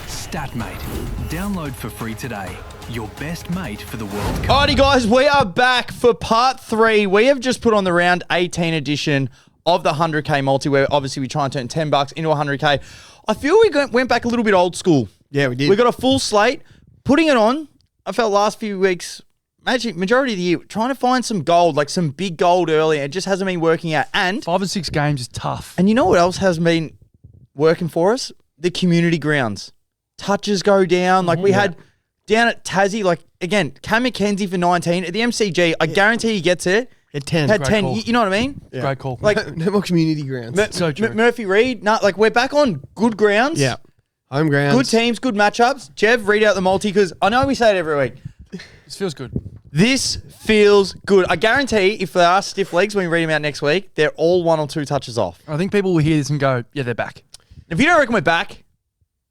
StatMate. Download for free today. Your best mate for the World Cup. Alrighty, guys, we are back for part 3. We have just put on the round 18 edition of the 100K multi, where obviously we try and turn $10 into 100K. I feel we went back a little bit old school. Yeah, we did. We got a full slate. Putting it on, I felt last few weeks, majority of the year, trying to find some gold, like some big gold early. It just hasn't been working out. And 5 or 6 games is tough. you know what else has been working for us? The community grounds. Touches go down. Like we had down at Tassie, like again, Cam McKenzie for 19. At the MCG, I guarantee he gets it. Had 10. Had Great 10. call. You know what I mean? Great call. Like No more community grounds. So true. Murphy Reed. No, like we're back on good grounds. Yeah. Home grounds. Good teams, good matchups. Jev, read out the multi because I know we say it every week. This feels good. This feels good. I guarantee if there are stiff legs when we read them out next week, they're all 1 or 2 touches off. I think people will hear this and go, yeah, they're back. If you don't reckon we're back,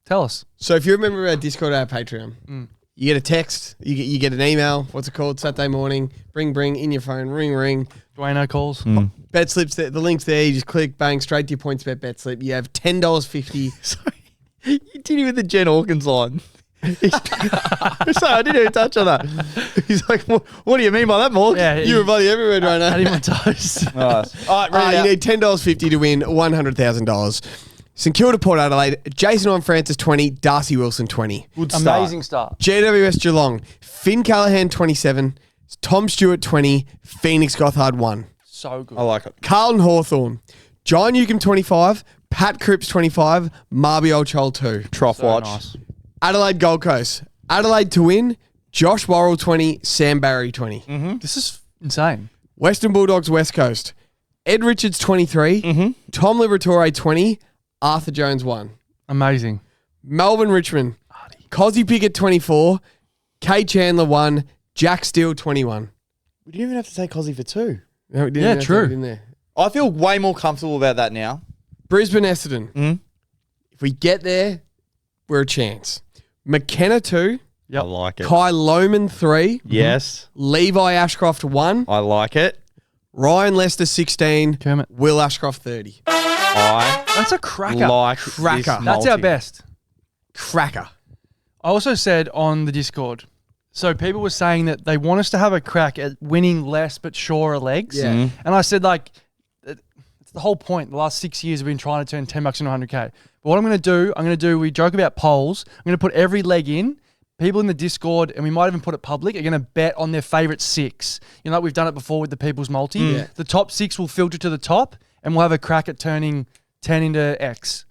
Tell us. So if you remember our Discord, our Patreon, you get a text, you get an email. What's it called? Saturday morning. Bring in your phone. Ring. Dwayno calls. Bet slips. The link's there. You just click, bang, straight to your points bet slip. You have $10.50. sorry, you did it with the Jen Hawkins line. Sorry, I didn't even touch on that. He's like, what do you mean by that, Morg? Yeah, You were bloody everywhere right now. Had him on toast. Nice. All right, read You it out. need $10.50 to win $100,000. St Kilda, Port Adelaide, Jason on Francis 20, Darcy Wilson 20. Good start. Amazing start. GWS Geelong, Finn Callahan 27, Tom Stewart 20, Phoenix Gothard 1. So good. I like it. Carlton Hawthorn, John Newcomb 25, Pat Cripps 25, Marby Oldchol 2. Trough So watch. nice. Adelaide Gold Coast, Adelaide to win, Josh Worrell 20, Sam Barry 20. This is insane. Western Bulldogs West Coast, Ed Richards 23, Tom Liberatore 20, Arthur Jones 1. Amazing. Melbourne Richmond, Cozzy Pickett 24, Kay Chandler 1, Jack Steele 21. We didn't even have to say Cozzy for 2. No, we didn't Yeah, have to true. have it in there. I feel way more comfortable about that now. Brisbane Essendon. If we get there, we're a chance. McKenna 2, Yep. I like it. Kai Lohman 3, Yes, Levi Ashcroft 1, I like it. Ryan Lester 16, Kermit. Will Ashcroft 30. I That's a cracker. like Cracker. this That's multi. our best. Cracker. I also said on the Discord, so people were saying that they want us to have a crack at winning less but surer legs. Yeah. And I said, like, it's the whole point. The last 6 years we've been trying to turn $10 into 100K. But what I'm going to do, we joke about polls. I'm going to put every leg in. People in the Discord, and we might even put it public, are going to bet on their favourite 6. You know, like we've done it before with the People's Multi. Yeah. The top 6 will filter to the top, and we'll have a crack at turning 10 into X.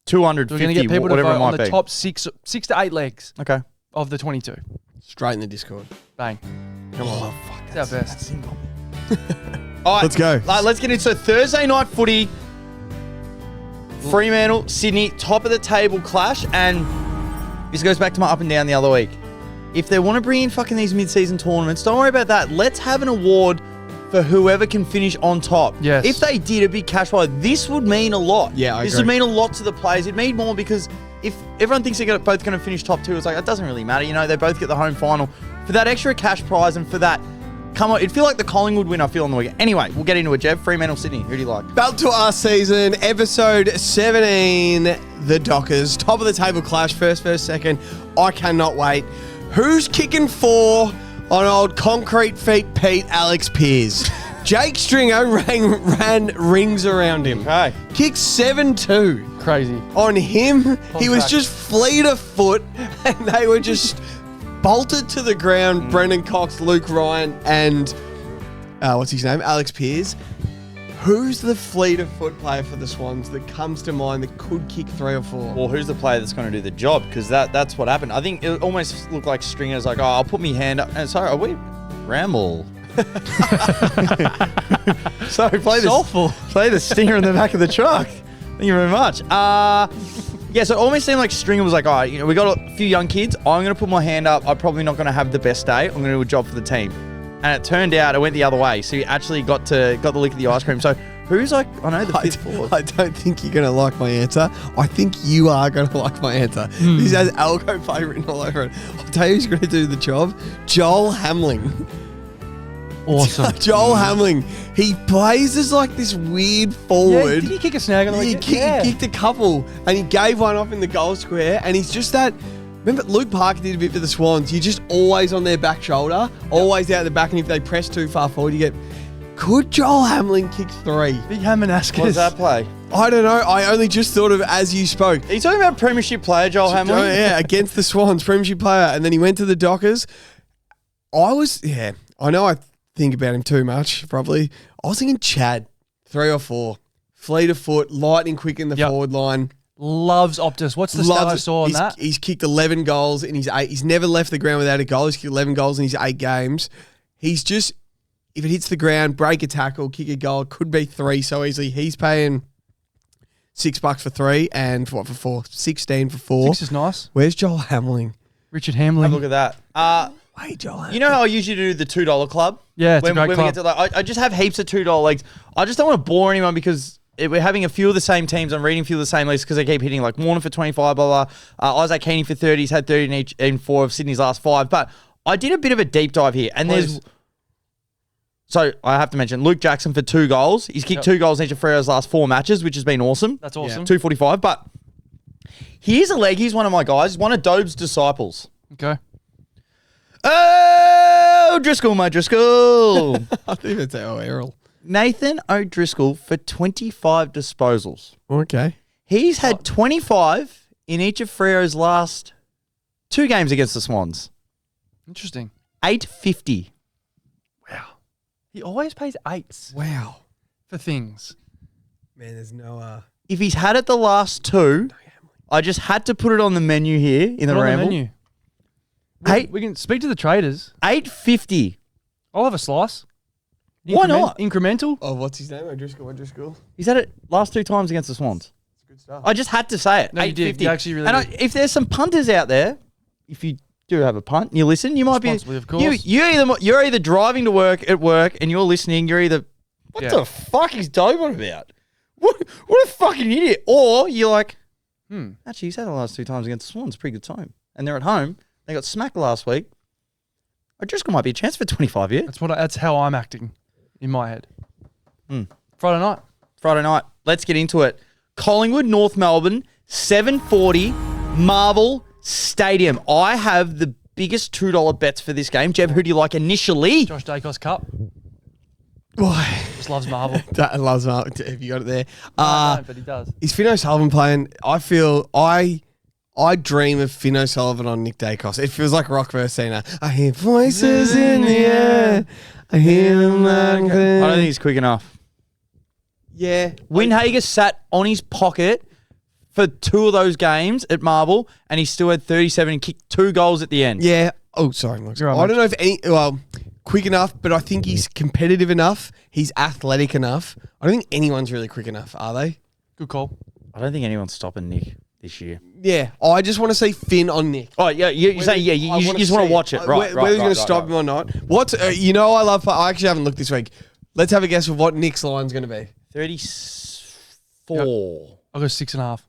250, We're going to get people to whatever vote it might on the be. top 6 to 8 legs Okay. of the 22. Straight in the Discord. Bang. Come on. It's our best. All right, Let's go. Let's get into Thursday night footy. Fremantle, Sydney, top of the table clash, and this goes back to my up and down the other week. If they want to bring in fucking these mid-season tournaments, don't worry about that. Let's have an award for whoever can finish on top. Yes. If they did a big cash prize, this would mean a lot. Yeah, I This agree. would mean a lot to the players. It'd mean more because if everyone thinks they're both going to finish top 2, it's like, it doesn't really matter. You know, they both get the home final. For that extra cash prize and for that, come on, it'd feel like the Collingwood win I feel on the weekend. Anyway, we'll get into it, Jev. Fremantle, Sydney. Who do you like? Belt to our season, episode 17, the Dockers. Top of the table clash, first, second. I cannot wait. Who's kicking 4 on old concrete feet Pete Alex Pearce? Jake Stringer ran rings around him. Okay. Kicked 7-2 Crazy. on him. He was track. just fleet of foot and they were just bolted to the ground. Brendan Cox, Luke Ryan, and what's his name? Alex Pearce. Who's the fleet of foot player for the Swans that comes to mind that could kick 3 or 4? Well, who's the player that's going to do the job? Because that's what happened. I think it almost looked like Stringer's like, oh, I'll put my hand up. And sorry, are we ramble? Sorry, play the stinger in the back of the truck. Thank you very much. Yeah, so it almost seemed like Stringer was like, all right, you know, we got a few young kids. I'm going to put my hand up. I'm probably not going to have the best day. I'm going to do a job for the team. And it turned out it went the other way. So he actually got the lick of the ice cream. So who's like, I know, the fifth forward. I don't think you're going to like my answer. I think you are going to like my answer. This has Alco play written all over it. I'll tell you who's going to do the job. Joel Hamling. Awesome. Joel Hamling. He plays as like this weird Yeah, forward. did he kick a snag on the He weekend? kicked a couple and he gave one off in the goal square and he's just that. Remember Luke Parker did a bit for the Swans. You're just always on their back shoulder, always out the back, and if they press too far forward, you get. Could Joel Hamling kick 3? Big Hamanaskas. What does that play? I don't know. I only just thought of as you spoke. Are you talking about premiership player, Joel Hamlin? Oh, yeah, against the Swans, premiership player, and then he went to the Dockers. I know I think about him too much, probably. I was thinking Chad, 3 or 4. Fleet of foot, lightning quick in the Yep. forward line. Loves Optus. What's the stat I saw on that? He's kicked 11 goals in his 8. He's never left the ground without a goal. He's kicked 11 goals in his 8 games. He's just if it hits the ground, break a tackle, kick a goal, it could be 3 so easily. He's paying $6 for 3 and for 4? 16 for 4. 6 is nice. Where's Joel Hamling? Richard Hamling. Have a look at that. Wait, Joel Hamling. You know how I usually do the $2 club? Yeah, it's when, a great when club. We get to, like, I just have heaps of $2 leagues. I just don't want to bore anyone because we're having a few of the same teams. I'm reading a few of the same leagues because they keep hitting like Warner for 25, blah, blah. Isaac Heaney for 30. He's had 30 in 4 of Sydney's last 5. But I did a bit of a deep dive here. And there's... So I have to mention Luke Jackson for 2 goals. He's kicked 2 goals in each of Frere's last 4 matches, which has been awesome. That's awesome. 245. But here's a leg. He's one of my guys. One of Dobe's disciples. Okay. Oh, Driscoll, my Driscoll. I think it's Errol. Nathan O'Driscoll for 25 disposals. Okay. He's had 25 in each of Frere's last 2 games against the Swans. Interesting. 850. Wow. He always pays 8s Wow. for things. Man, there's no... If he's had it the last 2, I just had to put it on the menu here in the Put it on ramble. menu. Eight- We can speak to the traders. 850. I'll have a slice. Why not? Incremental? Oh, what's his name? O'Driscoll. He's had it last 2 times against the Swans. That's good stuff. I just had to say it. No, you did. 850. You actually really and did. if there's some punters out there, if you do have a punt and you listen, you might be... Responsibly, of course. You're either driving to work at work and you're listening, you're either... What Yeah. the fuck is Dobe on about? What a fucking idiot. Or you're like, actually, he's had the last 2 times against the Swans. Pretty good time. And they're at home. They got smacked last week. O'Driscoll might be a chance for 25 here. That's how I'm acting in my head. Friday night. Friday night. Let's get into it. Collingwood, North Melbourne, 7:40, Marvel Stadium. I have the biggest $2 bets for this game. Jeb, who do you like initially? Josh Dacos Cup. Why? Just loves Marvel. That loves Mark. Have you got it there? No, but he does. Is Finn O'Sullivan playing? I feel I dream of Finn O'Sullivan on Nick Dacos. It feels like Rock versus Cena. I hear voices in the air. I hear them like I don't think he's quick enough. Yeah. Windhager sat on his pocket for 2 of those games at Marvel, and he still had 37 and kicked 2 goals at the end. Yeah. Oh, sorry, Max. You're right, I don't Max. know if quick enough, but I think he's competitive enough. He's athletic enough. I don't think anyone's really quick enough, are they? Good call. I don't think anyone's stopping Nick this year. Yeah. I just want to see Finn on Nick. Oh, yeah, you're saying, yeah, you just want to watch it. Right, Whether he's going to stop him or not. What? I actually haven't looked this week. Let's have a guess of what Nick's line's going to be. 34. I'll go 6.5.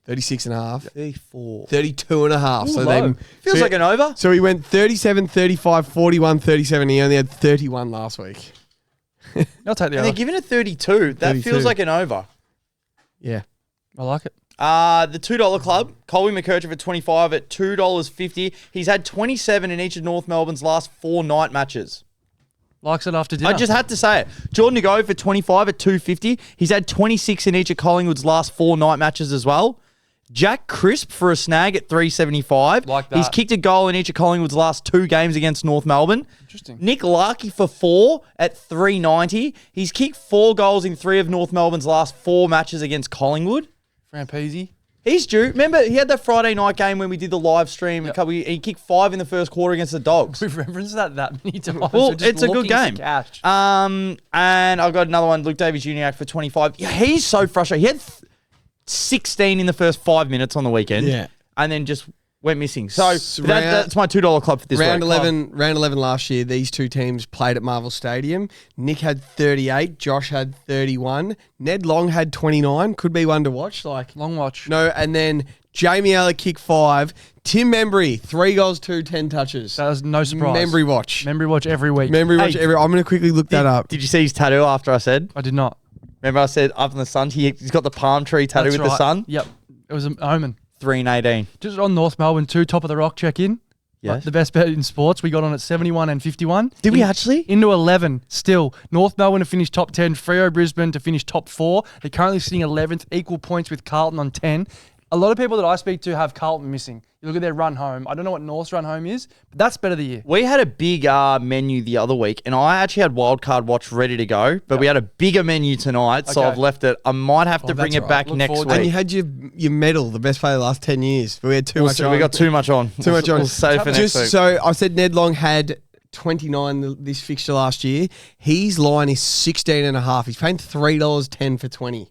36.5. 34. 32.5. So Ooh, then low. Feels like an over. So he went 37, 35, 41, 37. He only had 31 last week. I'll take the And they're other. giving it 32. That 32. feels like an over. Yeah. I like it. The $2 club, Colby McKercher for 25 at $2.50. He's had 27 in each of North Melbourne's last 4 night matches. Likes it after dinner. I just had to say it. Jordan Dawson for 25 at $2.50. He's had 26 in each of Collingwood's last 4 night matches as well. Jack Crisp for a snag at $3.75. Like that. He's kicked a goal in each of Collingwood's last 2 games against North Melbourne. Interesting. Nick Larkey for 4 at $3.90. He's kicked 4 goals in 3 of North Melbourne's last 4 matches against Collingwood. Frampeasy. He's due. Remember, he had that Friday night game when we did the live stream. He kicked 5 in the first quarter against the Dogs. We've referenced that many times. Well, We're just it's a good looking to game. catch. And I've got another one, Luke Davies Jr. for 25. Yeah, he's so frustrated. He had 16 in the first 5 minutes on the weekend. Yeah. And then just went missing. So So that's my $2 club for this round week. 11 last year, these 2 teams played at Marvel Stadium. Nick had 38, Josh had 31, Ned Long had 29. Could be one to watch. Long watch. No, and then Jamie Aller kicked 5. Tim Membry, 3 goals, 10 touches. That was no surprise. Memory watch. Memory watch every week. Memory watch. I'm going to quickly look that up. Did you see his tattoo after I said? I did not. Remember I said up in the sun, he's got the palm tree tattoo That's with the right. sun? Yep. It was an omen. 3 and 18. Just on North Melbourne 2, top of the rock check-in. Yes. The best bet in sports. We got on at 71 and 51. Did we actually? Into 11 still. North Melbourne to finish top 10. Freo Brisbane to finish top 4. They're currently sitting 11th, equal points with Carlton on 10. A lot of people that I speak to have Carlton missing. You look at their run home. I don't know what North's run home is, but that's better the year. We had a big menu the other week, and I actually had Wildcard Watch ready to go, but we had a bigger menu tonight, so Okay. I've left it. I might have to bring that's it back right. Look next forward week. to And you had your medal, the best player of the last 10 years. But we had too much on. We got too much on. Too much on. We'll save for next Just week. so I said Ned Long had $1.29 this fixture last year. His line is 16.5. He's paying $3.10 for 20.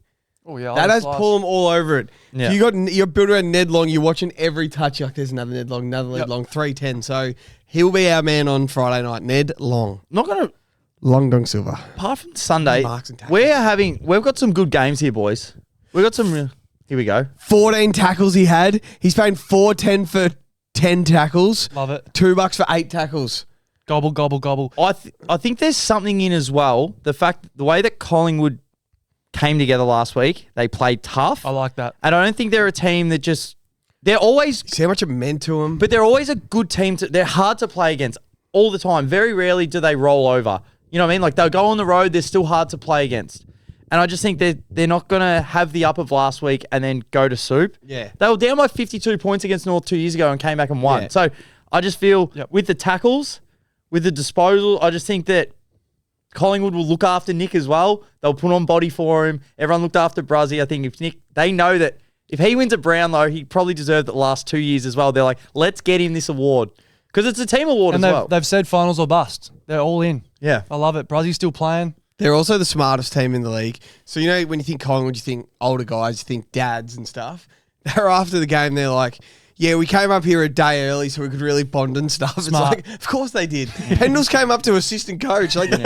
Oh yeah, That has Pullum all over it. Yeah. If you're built around Ned Long, you're watching every touch. You're like, there's another Ned Long, another Ned Long, 3.10. So he'll be our man on Friday night. Ned Long. Not going to, Long Dong Silver. apart from Sunday, Marks and tackles. we've got some good games here, boys. We've got some, here we go. 14 tackles he had. He's paying $4.10 for 10 tackles. Love it. $2 for 8 tackles. Gobble, gobble, gobble. I think there's something in as well. The way that Collingwood came together last week, they played tough. I like that. And I don't think they're a team that they're always, See how much it meant to him? but they're always a good team. They're hard to play against all the time. Very rarely do they roll over. You know what I mean? Like they'll go on the road, they're still hard to play against. And I just think they're not going to have the up of last week and then go to soup. Yeah. They were down by 52 points against North 2 years ago and came back and won. Yeah. So I just feel with the tackles, with the disposal, I just think that Collingwood will look after Nick as well. They'll put on body for him. Everyone looked after Bruzzy. I think if Nick, they know that if he wins at Brownlow, he probably deserved it the last 2 years as well. They're like, let's get him this award. Because it's a team award And as well. they've said finals or bust. They're all in. Yeah. I love it. Bruzzy's still playing. They're also the smartest team in the league. So, you know, when you think Collingwood, you think older guys, you think dads and stuff. They're after the game, they're like, yeah, we came up here a day early so we could really bond and stuff. Smart. It's like, of course they did. Pendles came up to assistant coach. Like, they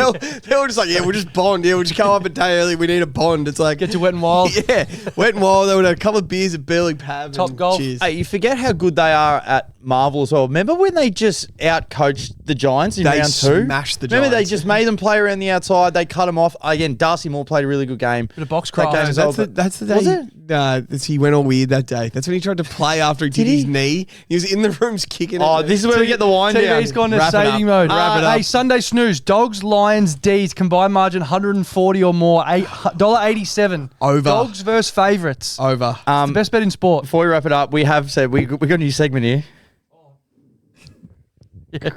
were just like, yeah, we'll just bond. Yeah, we'll just come up a day early. We need a bond. It's like, Get to Wet and Wild. yeah, Wet and Wild. They would have a couple of beers at Burley Pab. Top and golf. Cheers. Hey, you forget how good they are at Marvel as well. Remember when they just out-coached the Giants in They round 2? smashed the Remember they Giants. just made them play around the outside. They cut them off. Again, Darcy Moore played a really good game. Bit of box That cry. game as well, That's the day. Was it? Nah, he went all weird that day. That's when he tried to play after he did his he? knee. He was in the rooms kicking. Oh, it. this is where we get the wind down. TV's gone to Wrap it shading up. mode. Wrap it up. Hey, Sunday snooze. Dogs, Lions, D's. Combined margin 140 or more. $1.87. Over. Dogs versus favourites. over. It's the best bet in sport. Before we wrap it up, we have said we got a new segment here.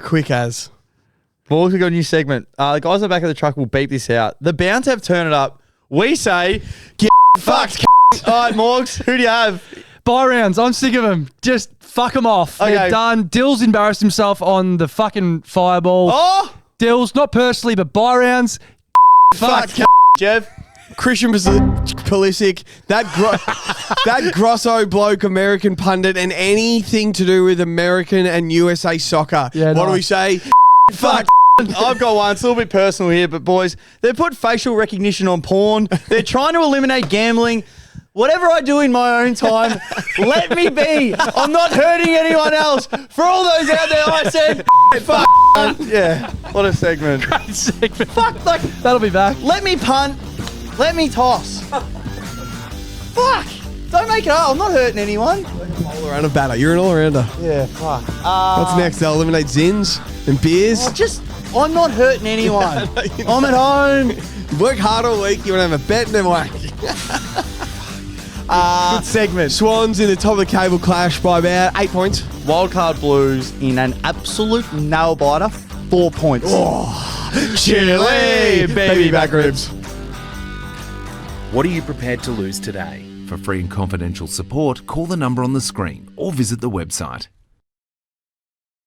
Quick as. Morgs, we got a new segment. The guys on the back of the truck will beep this out. The Bounce have turned it up. We say, get fucked. All right, Morgs, who do you have? Buy rounds. I'm sick of them. Just fuck them off. Okay. They're done. Dill's embarrassed himself on the fucking fireball. Oh, Dill's, not personally, but buy rounds. fuck, Jeff. Christian Pulisic, that Grosso bloke, American pundit, and anything to do with American and USA soccer. Yeah, what do we nice. say? Fuck. I've got one. It's a little bit personal here, but boys, they put facial recognition on porn. They're trying to eliminate gambling. Whatever I do in my own time, let me be. I'm not hurting anyone else. For all those out there, I said, fuck. Yeah, what a segment. Great segment. Fuck, like, That'll be back. let me punt. Let me toss. Fuck. Don't make it up. I'm not hurting anyone. All-arounder batter. You're an all-rounder. Yeah, fuck. What's next? They'll eliminate Zins and beers. I'm not hurting anyone. I'm at home. You work hard all week. You want to have a bet and then whack. Good segment. Swans in the top of the cable clash by about 8 points. Wildcard Blues in an absolute nail biter. 4 points. Chili, baby back ribs. What are you prepared to lose today? For free and confidential support, call the number on the screen or visit the website.